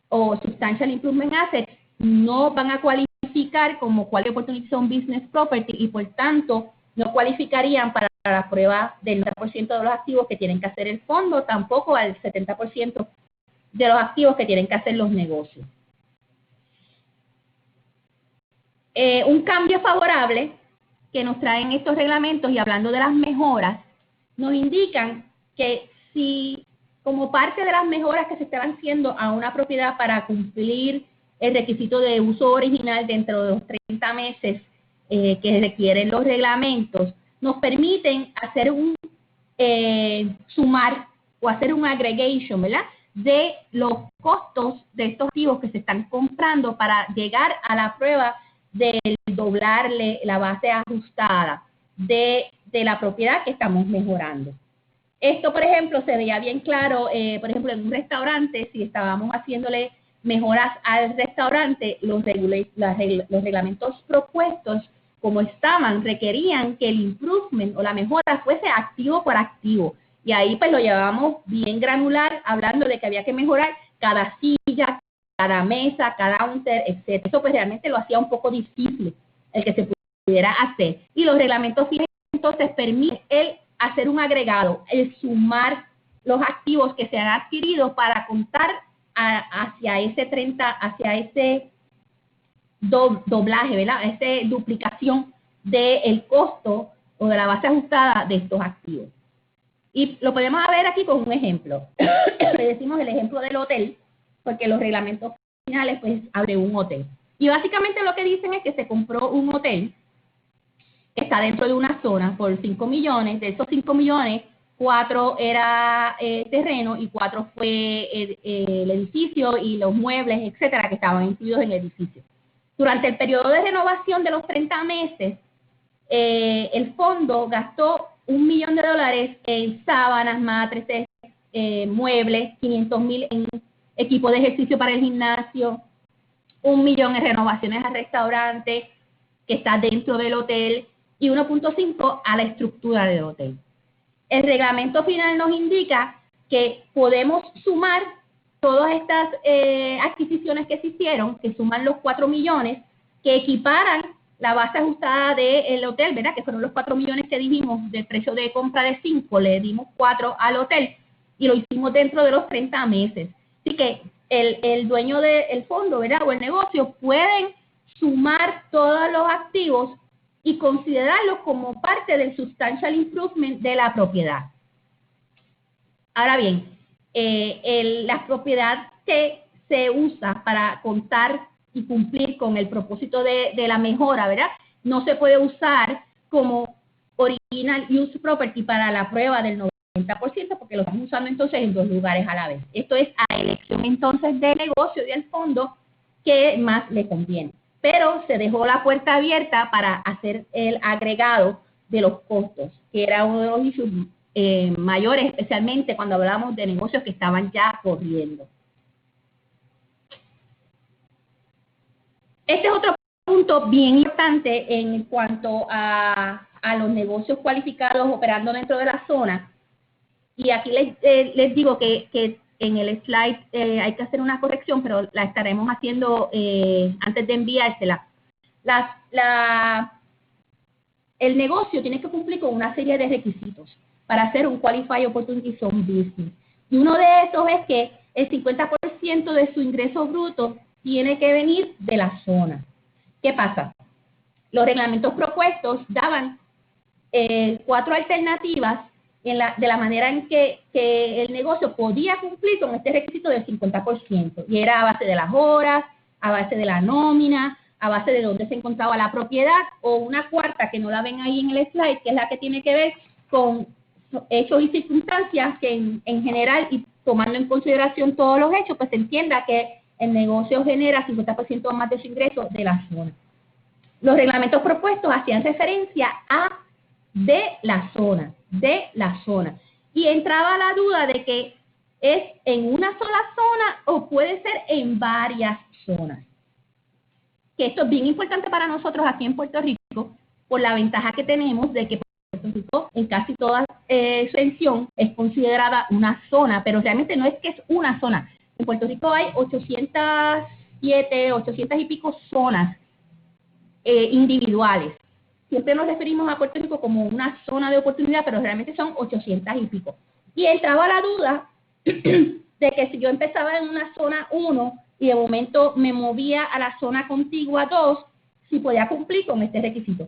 o substantial improvement assets, no van a cualificar como Qualified Opportunity Zone Business Property y por tanto no cualificarían para la prueba del 90% de los activos que tienen que hacer el fondo, tampoco al 70% de los activos que tienen que hacer los negocios. Un cambio favorable que nos traen estos reglamentos, y hablando de las mejoras, nos indican que si como parte de las mejoras que se estaban haciendo a una propiedad para cumplir el requisito de uso original dentro de los 30 meses que requieren los reglamentos, nos permiten hacer un sumar o hacer un aggregation, ¿verdad?, de los costos de estos activos que se están comprando para llegar a la prueba de doblarle la base ajustada de la propiedad que estamos mejorando. Esto, por ejemplo, se veía bien claro, por ejemplo, en un restaurante, si estábamos haciéndole mejoras al restaurante, los reglamentos propuestos, como estaban, requerían que el improvement o la mejora fuese activo por activo. Y ahí pues lo llevábamos bien granular, hablando de que había que mejorar cada silla, cada mesa, cada counter, etc. Eso pues realmente lo hacía un poco difícil el que se pudiera hacer. Y los reglamentos finales entonces permiten el hacer un agregado, el sumar los activos que se han adquirido para contar hacia ese doblaje, ¿verdad? Esa duplicación del costo o de la base ajustada de estos activos. Y lo podemos ver aquí con un ejemplo. Le decimos el ejemplo del hotel, porque los reglamentos finales pues hablan de un hotel. Y básicamente lo que dicen es que se compró un hotel que está dentro de una zona por 5 millones. De esos 5 millones, 4 era terreno y 4 fue el edificio y los muebles, etcétera, que estaban incluidos en el edificio. Durante el periodo de renovación de los 30 meses, el fondo gastó $1 millón en sábanas, matrices, muebles, 500,000 en equipo de ejercicio para el gimnasio, $1 millón en renovaciones al restaurante que está dentro del hotel y 1.5 a la estructura del hotel. El reglamento final nos indica que podemos sumar todas estas adquisiciones que se hicieron, que suman los 4 millones, que equiparan la base ajustada del hotel, ¿verdad? Que fueron los 4 millones que dijimos del precio de compra de 5, le dimos 4 al hotel y lo hicimos dentro de los 30 meses. Así que el dueño del fondo, ¿verdad?, o el negocio pueden sumar todos los activos y considerarlos como parte del substantial improvement de la propiedad. Ahora bien, la propiedad que se usa para contar y cumplir con el propósito de la mejora, ¿verdad?, no se puede usar como original use property para la prueba del 50% porque lo estamos usando entonces en 2 lugares a la vez. Esto es a elección entonces del negocio y del fondo que más le conviene. Pero se dejó la puerta abierta para hacer el agregado de los costos, que era uno de los issues mayores, especialmente cuando hablamos de negocios que estaban ya corriendo. Este es otro punto bien importante en cuanto a los negocios cualificados operando dentro de la zona. Y aquí les digo que en el slide hay que hacer una corrección, pero la estaremos haciendo antes de enviársela. El negocio tiene que cumplir con una serie de requisitos para hacer un Qualified Opportunity Zone Business. Y uno de esos es que el 50% de su ingreso bruto tiene que venir de la zona. ¿Qué pasa? Los reglamentos propuestos daban 4 alternativas de la manera en que el negocio podía cumplir con este requisito del 50%. Y era a base de las horas, a base de la nómina, a base de dónde se encontraba la propiedad, o una cuarta que no la ven ahí en el slide, que es la que tiene que ver con hechos y circunstancias que en general, y tomando en consideración todos los hechos, pues se entienda que el negocio genera 50% o más de su ingreso de la zona. Los reglamentos propuestos hacían referencia a de la zona. Y entraba la duda de que es en una sola zona o puede ser en varias zonas. Que esto es bien importante para nosotros aquí en Puerto Rico, por la ventaja que tenemos de que Puerto Rico en casi toda su extensión es considerada una zona, pero realmente no es que es una zona. En Puerto Rico hay 800 y pico zonas individuales. Siempre nos referimos a Puerto Rico como una zona de oportunidad, pero realmente son 800 y pico. Y entraba la duda de que si yo empezaba en una zona 1 y de momento me movía a la zona contigua 2, si podía cumplir con este requisito.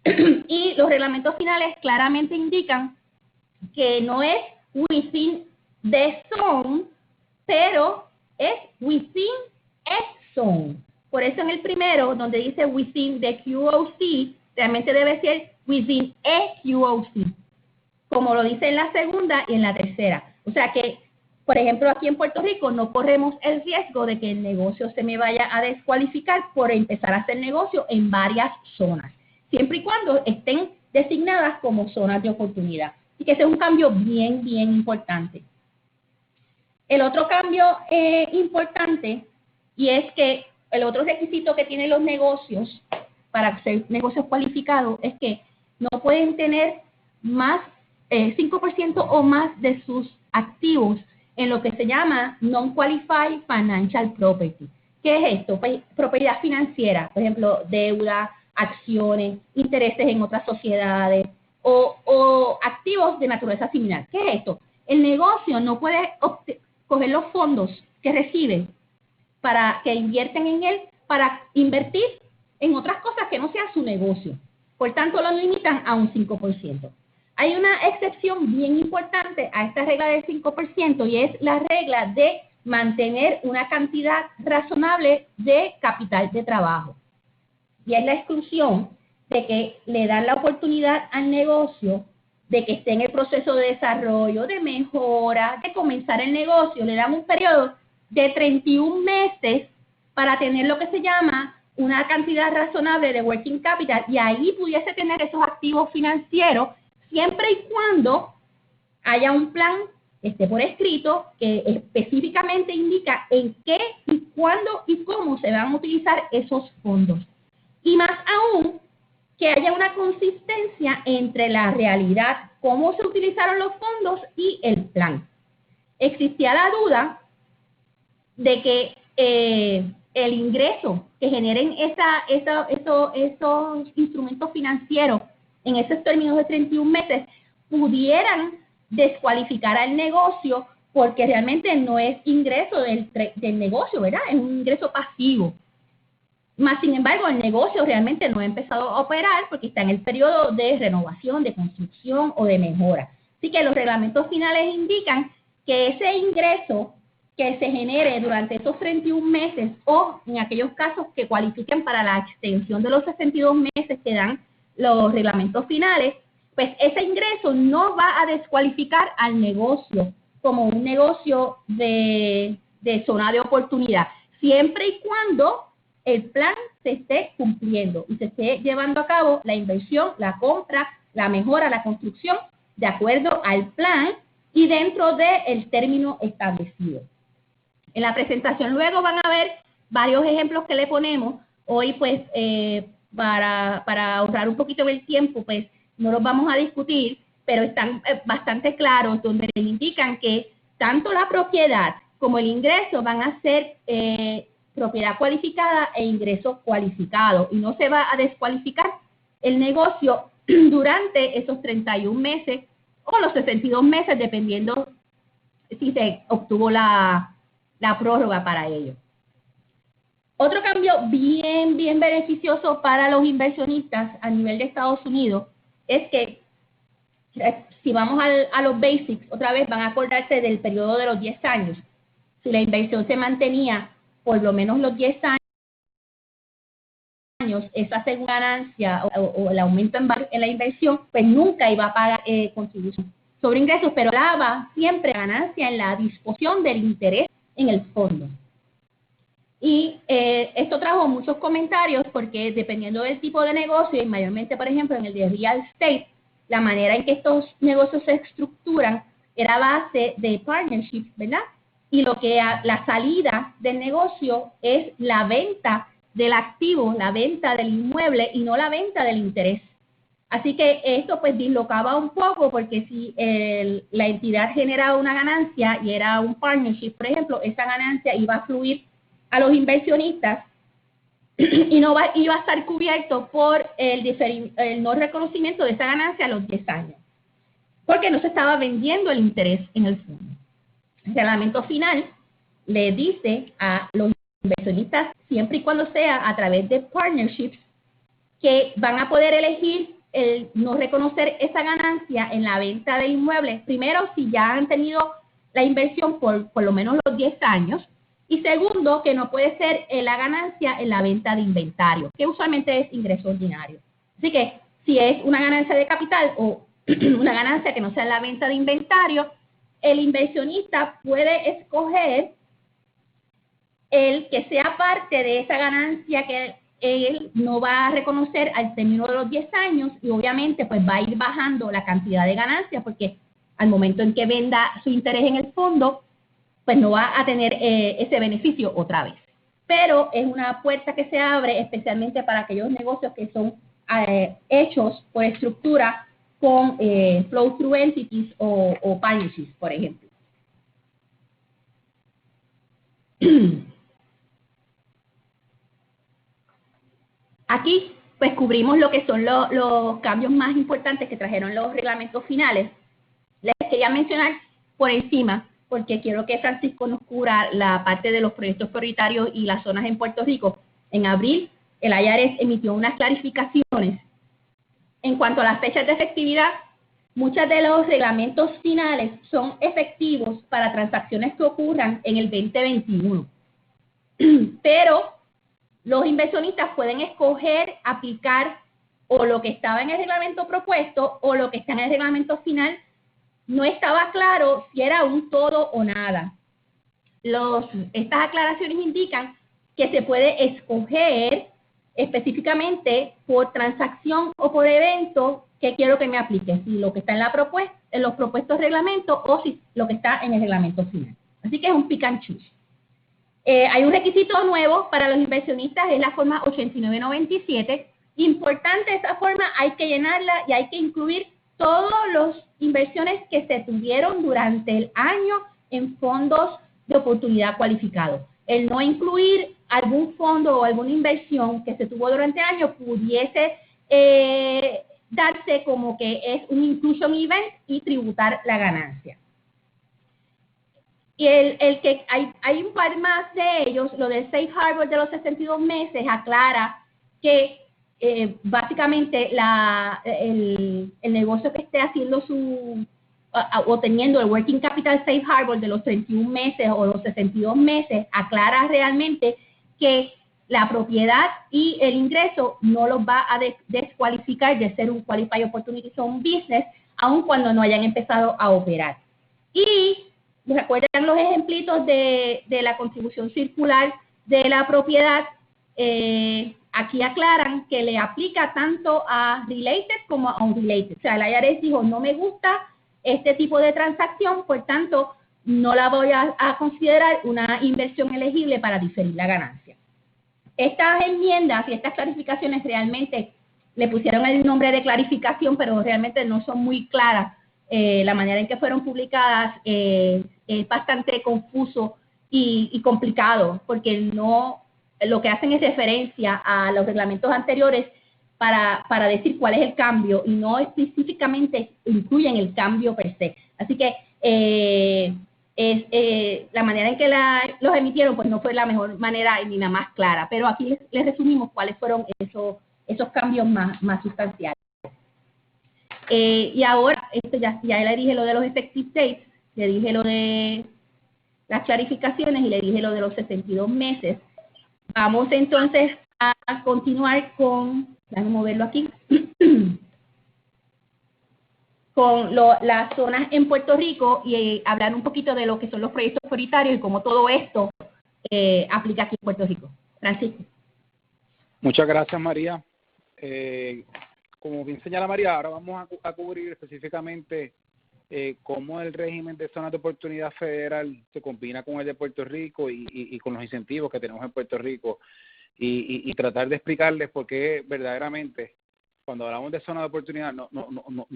Y los reglamentos finales claramente indican que no es within the zone, pero es within a zone. Por eso en el primero, donde dice within the QOC, realmente debe ser within a QOC, como lo dice en la segunda y en la tercera. O sea que, por ejemplo, aquí en Puerto Rico no corremos el riesgo de que el negocio se me vaya a descualificar por empezar a hacer negocio en varias zonas, siempre y cuando estén designadas como zonas de oportunidad. Y que ese es un cambio bien, bien importante. El otro cambio importante, y es que el otro requisito que tienen los negocios para ser negocios cualificados es que no pueden tener más 5% o más de sus activos en lo que se llama Non-Qualified Financial Property. ¿Qué es esto? Pues, propiedad financiera, por ejemplo, deuda, acciones, intereses en otras sociedades o activos de naturaleza similar. ¿Qué es esto? El negocio no puede coger los fondos que recibe para que invierten en él para invertir en otras cosas que no sea su negocio. Por tanto, lo limitan a un 5%. Hay una excepción bien importante a esta regla del 5% y es la regla de mantener una cantidad razonable de capital de trabajo. Y es la exclusión de que le dan la oportunidad al negocio de que esté en el proceso de desarrollo, de mejora, de comenzar el negocio. Le dan un periodo de 31 meses para tener lo que se llama una cantidad razonable de working capital y ahí pudiese tener esos activos financieros siempre y cuando haya un plan, esté por escrito, que específicamente indica en qué y cuándo y cómo se van a utilizar esos fondos. Y más aún, que haya una consistencia entre la realidad, cómo se utilizaron los fondos y el plan. Existía la duda de que el ingreso que generen esos instrumentos financieros en esos términos de 31 meses pudieran descualificar al negocio porque realmente no es ingreso del negocio, ¿verdad? Es un ingreso pasivo. Más sin embargo, el negocio realmente no ha empezado a operar porque está en el periodo de renovación, de construcción o de mejora. Así que los reglamentos finales indican que ese ingreso que se genere durante esos 31 meses o en aquellos casos que cualifiquen para la extensión de los 62 meses que dan los reglamentos finales, pues ese ingreso no va a descualificar al negocio como un negocio de zona de oportunidad, siempre y cuando el plan se esté cumpliendo y se esté llevando a cabo la inversión, la compra, la mejora, la construcción, de acuerdo al plan y dentro del término establecido. En la presentación luego van a ver varios ejemplos que le ponemos. Hoy, pues, para ahorrar un poquito del tiempo, pues, no los vamos a discutir, pero están bastante claros, donde les indican que tanto la propiedad como el ingreso van a ser propiedad cualificada e ingreso cualificado, y no se va a descualificar el negocio durante esos 31 meses o los 62 meses, dependiendo si se obtuvo la prórroga para ello. Otro cambio bien beneficioso para los inversionistas a nivel de Estados Unidos es que, si vamos a los basics, otra vez van a acordarse del periodo de los 10 años. Si la inversión se mantenía por lo menos los 10 años, esa segunda ganancia o el aumento en la inversión, pues nunca iba a pagar contribución sobre ingresos, pero daba siempre ganancia en la disposición del interés en el fondo. Y esto trajo muchos comentarios porque dependiendo del tipo de negocio, y mayormente, por ejemplo, en el de real estate, la manera en que estos negocios se estructuran era a base de partnerships, ¿verdad? Y lo que la salida del negocio es la venta del activo, la venta del inmueble y no la venta del interés. Así que esto pues dislocaba un poco, porque si la entidad generaba una ganancia y era un partnership, por ejemplo, esa ganancia iba a fluir a los inversionistas y no iba a estar cubierto por el no reconocimiento de esa ganancia a los 10 años, porque no se estaba vendiendo el interés en el fondo. El reglamento final le dice a los inversionistas, siempre y cuando sea a través de partnerships, que van a poder elegir el no reconocer esa ganancia en la venta del inmueble, primero si ya han tenido la inversión por lo menos los 10 años, y segundo, que no puede ser la ganancia en la venta de inventario, que usualmente es ingreso ordinario. Así que si es una ganancia de capital o una ganancia que no sea en la venta de inventario, el inversionista puede escoger el que sea parte de esa ganancia que él no va a reconocer al término de los 10 años, y obviamente pues va a ir bajando la cantidad de ganancias, porque al momento en que venda su interés en el fondo, pues no va a tener ese beneficio otra vez. Pero es una puerta que se abre especialmente para aquellos negocios que son hechos por estructura con flow-through entities o partnerships, por ejemplo. Aquí, pues, cubrimos lo que son los cambios más importantes que trajeron los reglamentos finales. Les quería mencionar por encima, porque quiero que Francisco nos cubra la parte de los proyectos prioritarios y las zonas en Puerto Rico. En abril, el IRS emitió unas clarificaciones. En cuanto a las fechas de efectividad, muchos de los reglamentos finales son efectivos para transacciones que ocurran en el 2021. Pero los inversionistas pueden escoger aplicar o lo que estaba en el reglamento propuesto o lo que está en el reglamento final. No estaba claro si era un todo o nada. Estas aclaraciones indican que se puede escoger específicamente por transacción o por evento que quiero que me aplique, si lo que está en los propuestos reglamentos o si lo que está en el reglamento final. Así que es un pick and choose. Hay un requisito nuevo para los inversionistas, es la forma 8997. Importante esta forma, hay que llenarla y hay que incluir todas las inversiones que se tuvieron durante el año en fondos de oportunidad cualificados. El no incluir algún fondo o alguna inversión que se tuvo durante el año pudiese darse como que es un inclusion event y tributar la ganancia. Y el que hay un par más de ellos, lo del Safe Harbor de los 62 meses, aclara que básicamente el negocio que esté haciendo o teniendo el Working Capital Safe Harbor de los 31 meses o los 62 meses, aclara realmente que la propiedad y el ingreso no los va a descualificar de ser un Qualified Opportunity Zone Business, aun cuando no hayan empezado a operar. Y recuerdan los ejemplitos de la contribución circular de la propiedad. Aquí aclaran que le aplica tanto a related como a unrelated. O sea, el IRS dijo, no me gusta este tipo de transacción, por tanto, no la voy a considerar una inversión elegible para diferir la ganancia. Estas enmiendas y estas clarificaciones realmente le pusieron el nombre de clarificación, pero realmente no son muy claras. La manera en que fueron publicadas es bastante confuso y complicado, porque no lo que hacen es referencia a los reglamentos anteriores para decir cuál es el cambio y no específicamente incluyen el cambio per se. Así que la manera en que los emitieron pues no fue la mejor manera ni la más clara, pero aquí les resumimos cuáles fueron esos cambios más sustanciales. Y ahora, esto ya le dije lo de los effective dates, le dije lo de las clarificaciones y le dije lo de los 62 meses. Vamos entonces a continuar con, déjame moverlo aquí, con las zonas en Puerto Rico y hablar un poquito de lo que son los proyectos prioritarios y cómo todo esto aplica aquí en Puerto Rico. Francisco. Muchas gracias, María. Como bien señala María, ahora vamos a cubrir específicamente cómo el régimen de zonas de oportunidad federal se combina con el de Puerto Rico y con los incentivos que tenemos en Puerto Rico y tratar de explicarles por qué verdaderamente cuando hablamos de zona de oportunidad no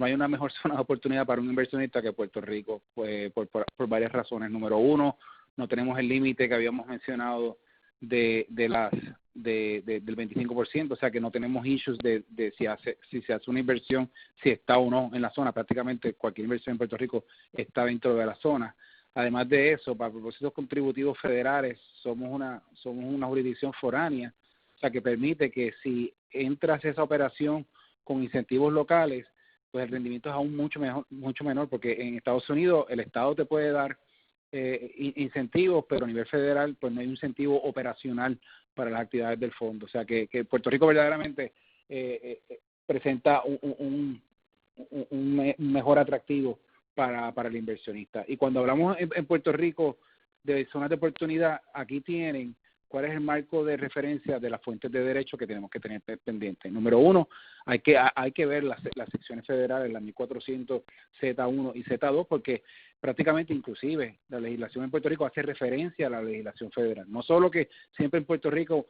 hay una mejor zona de oportunidad para un inversionista que Puerto Rico, pues, por varias razones. Número uno, no tenemos el límite que habíamos mencionado del 25%, o sea que no tenemos issues de si se hace una inversión, si está o no en la zona. Prácticamente cualquier inversión en Puerto Rico está dentro de la zona. Además de eso, para propósitos contributivos federales, somos una jurisdicción foránea, o sea que permite que si entras a esa operación con incentivos locales, pues el rendimiento es aún mucho menor, porque en Estados Unidos el Estado te puede dar incentivos, pero a nivel federal pues no hay un incentivo operacional para las actividades del fondo. O sea que Puerto Rico verdaderamente presenta un mejor atractivo para el inversionista. Y cuando hablamos en Puerto Rico de zonas de oportunidad, aquí tienen cuál es el marco de referencia de las fuentes de derecho que tenemos que tener pendientes. Número uno, hay que ver las secciones federales, las 1400, Z1 y Z2, porque prácticamente inclusive la legislación en Puerto Rico hace referencia a la legislación federal. No solo que siempre en Puerto Rico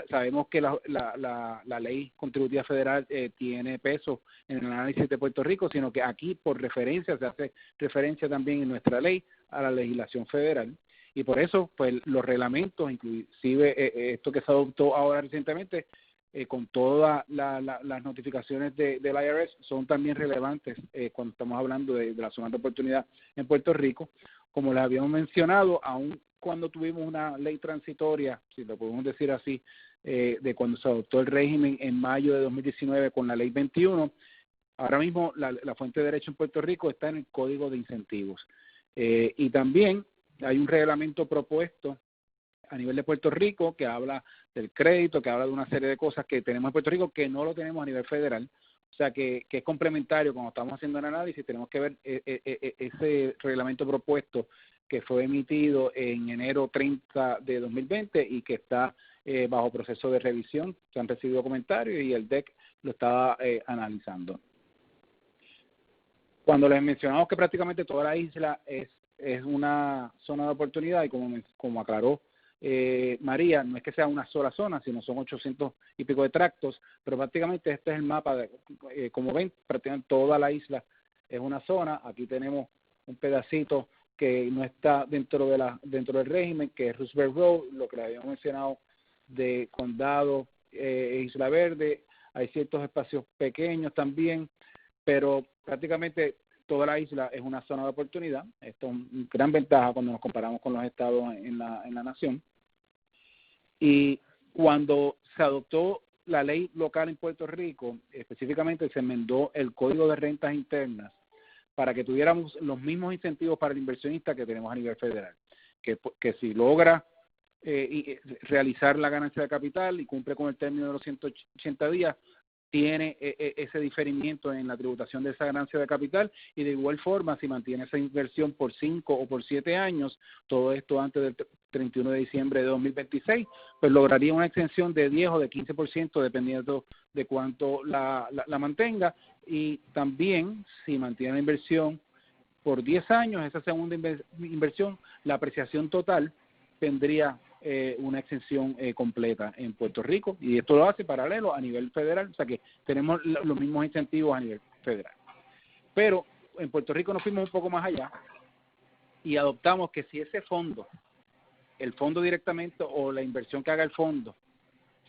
sabemos que la ley contributiva federal tiene peso en el análisis de Puerto Rico, sino que aquí por referencia se hace referencia también en nuestra ley a la legislación federal. Y por eso, pues los reglamentos, inclusive esto que se adoptó ahora recientemente, con todas las notificaciones del IRS, son también relevantes cuando estamos hablando de la zona de oportunidad en Puerto Rico. Como les habíamos mencionado, aun cuando tuvimos una ley transitoria, si lo podemos decir así, de cuando se adoptó el régimen en mayo de 2019 con la ley 21, ahora mismo la fuente de derecho en Puerto Rico está en el Código de Incentivos. Y también hay un reglamento propuesto a nivel de Puerto Rico que habla del crédito, que habla de una serie de cosas que tenemos en Puerto Rico que no lo tenemos a nivel federal. O sea, que es complementario. Cuando estamos haciendo el análisis, tenemos que ver ese reglamento propuesto que fue emitido en enero 30 de 2020 y que está bajo proceso de revisión. Se han recibido comentarios y el DEC lo estaba analizando. Cuando les mencionamos que prácticamente toda la isla es una zona de oportunidad y como aclaró María, no es que sea una sola zona, sino son 800 y pico de tractos, pero prácticamente este es el mapa, como ven, prácticamente toda la isla es una zona. Aquí tenemos un pedacito que no está dentro del régimen, que es Roosevelt Road, lo que le habíamos mencionado de Condado, Isla Verde. Hay ciertos espacios pequeños también, pero prácticamente toda la isla es una zona de oportunidad. Esto es una gran ventaja cuando nos comparamos con los estados en la nación. Y cuando se adoptó la ley local en Puerto Rico, específicamente se enmendó el Código de Rentas Internas para que tuviéramos los mismos incentivos para el inversionista que tenemos a nivel federal. Que si logra realizar la ganancia de capital y cumple con el término de los 180 días, tiene ese diferimiento en la tributación de esa ganancia de capital, y de igual forma, si mantiene esa inversión por 5 o por 7 años, todo esto antes del 31 de diciembre de 2026, pues lograría una exención de 10 o de 15%, dependiendo de cuánto la mantenga. Y también, si mantiene la inversión por 10 años, esa segunda inversión, la apreciación total tendría una exención completa en Puerto Rico, y esto lo hace paralelo a nivel federal, o sea que tenemos los mismos incentivos a nivel federal. Pero en Puerto Rico nos fuimos un poco más allá y adoptamos que si ese fondo, el fondo directamente o la inversión que haga el fondo,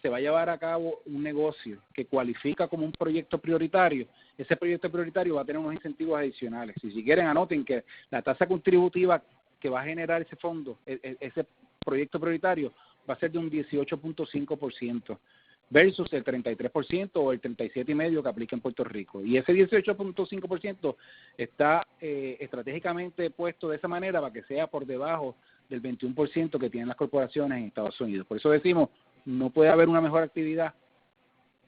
se va a llevar a cabo un negocio que cualifica como un proyecto prioritario, ese proyecto prioritario va a tener unos incentivos adicionales. Y si quieren, anoten que la tasa contributiva que va a generar ese fondo, ese proyecto prioritario, va a ser de un 18.5% versus el 33% o el 37,5% que aplica en Puerto Rico. Y ese 18.5% está estratégicamente puesto de esa manera para que sea por debajo del 21% que tienen las corporaciones en Estados Unidos. Por eso decimos, no puede haber una mejor actividad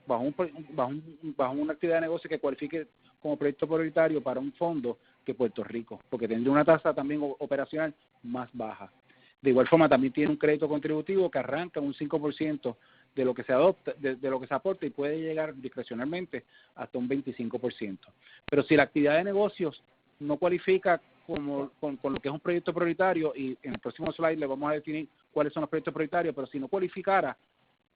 bajo una actividad de negocio que cualifique como proyecto prioritario para un fondo que Puerto Rico, porque tendría una tasa también operacional más baja. De igual forma, también tiene un crédito contributivo que arranca un 5% de lo que se adopta, de lo que se aporta, y puede llegar discrecionalmente hasta un 25%. Pero si la actividad de negocios no cualifica con lo que es un proyecto prioritario, y en el próximo slide le vamos a definir cuáles son los proyectos prioritarios, pero si no cualificara,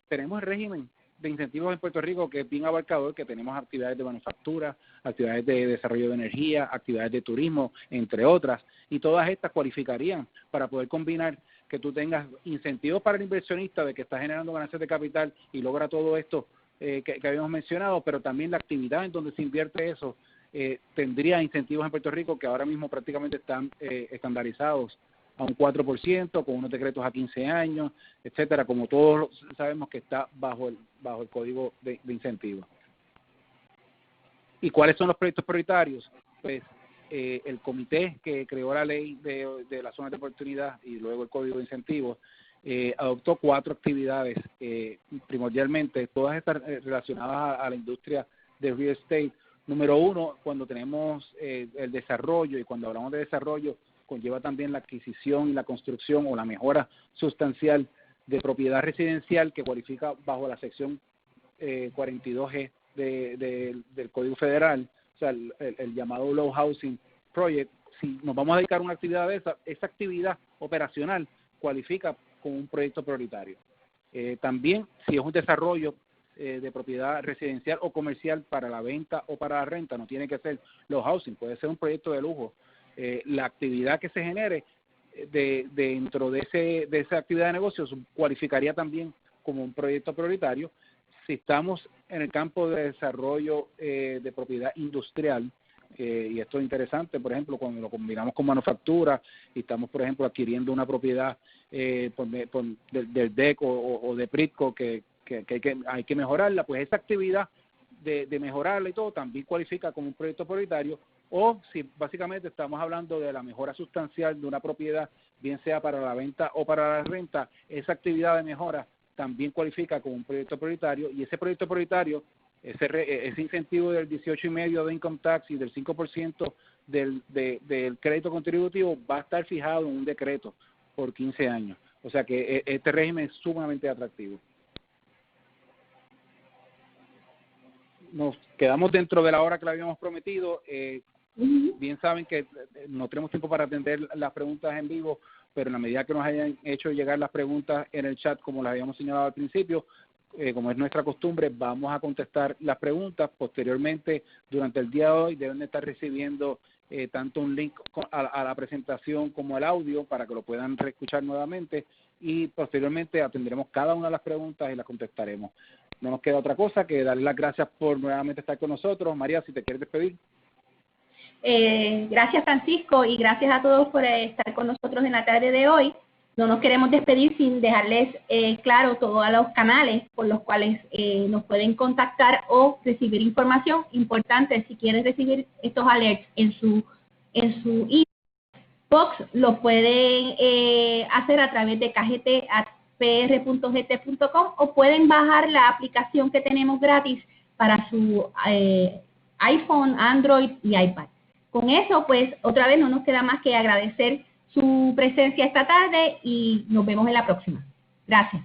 tenemos el régimen de incentivos en Puerto Rico que es bien abarcador, que tenemos actividades de manufactura, actividades de desarrollo de energía, actividades de turismo, entre otras, y todas estas cualificarían para poder combinar que tú tengas incentivos para el inversionista de que está generando ganancias de capital y logra todo esto que habíamos mencionado, pero también la actividad en donde se invierte eso tendría incentivos en Puerto Rico que ahora mismo prácticamente están estandarizados a un 4%, con unos decretos a 15 años, etcétera, como todos sabemos que está bajo el código de incentivos. ¿Y cuáles son los proyectos prioritarios? Pues el comité que creó la ley de las zonas de oportunidad y luego el código de incentivos adoptó 4 actividades, primordialmente, todas estas relacionadas a la industria de real estate. Número 1, cuando tenemos el desarrollo, y cuando hablamos de desarrollo, conlleva también la adquisición y la construcción o la mejora sustancial de propiedad residencial que cualifica bajo la sección 42G del Código Federal, o sea, el llamado Low Housing Project. Si nos vamos a dedicar a una actividad de esa actividad operacional cualifica como un proyecto prioritario. También, si es un desarrollo de propiedad residencial o comercial para la venta o para la renta, no tiene que ser Low Housing, puede ser un proyecto de lujo. La actividad que se genere dentro de esa actividad de negocios cualificaría también como un proyecto prioritario. Si estamos en el campo de desarrollo de propiedad industrial, y esto es interesante, por ejemplo, cuando lo combinamos con manufactura y estamos, por ejemplo, adquiriendo una propiedad del DEC o de PRITCO que hay que mejorarla, pues esa actividad de mejorarla y todo también cualifica como un proyecto prioritario. O si básicamente estamos hablando de la mejora sustancial de una propiedad, bien sea para la venta o para la renta, esa actividad de mejora también cualifica como un proyecto prioritario, y ese proyecto prioritario, ese incentivo del 18,5% de income tax y del 5% del crédito contributivo va a estar fijado en un decreto por 15 años. O sea que este régimen es sumamente atractivo. Nos quedamos dentro de la hora que le habíamos prometido. Bien saben que no tenemos tiempo para atender las preguntas en vivo, pero en la medida que nos hayan hecho llegar las preguntas en el chat, como las habíamos señalado al principio, como es nuestra costumbre, vamos a contestar las preguntas. Posteriormente, durante el día de hoy, deben de estar recibiendo tanto un link a la presentación como el audio para que lo puedan reescuchar nuevamente, y posteriormente atenderemos cada una de las preguntas y las contestaremos. No nos queda otra cosa que darle las gracias por nuevamente estar con nosotros. María, si te quieres despedir. Gracias, Francisco, y gracias a todos por estar con nosotros en la tarde de hoy. No nos queremos despedir sin dejarles claro todos los canales por los cuales nos pueden contactar o recibir información importante. Si quieren recibir estos alerts en su email, Box lo pueden hacer a través de kgt@pr.gt.com o pueden bajar la aplicación que tenemos gratis para su iPhone, Android y iPad. Con eso, pues, otra vez no nos queda más que agradecer su presencia esta tarde y nos vemos en la próxima. Gracias.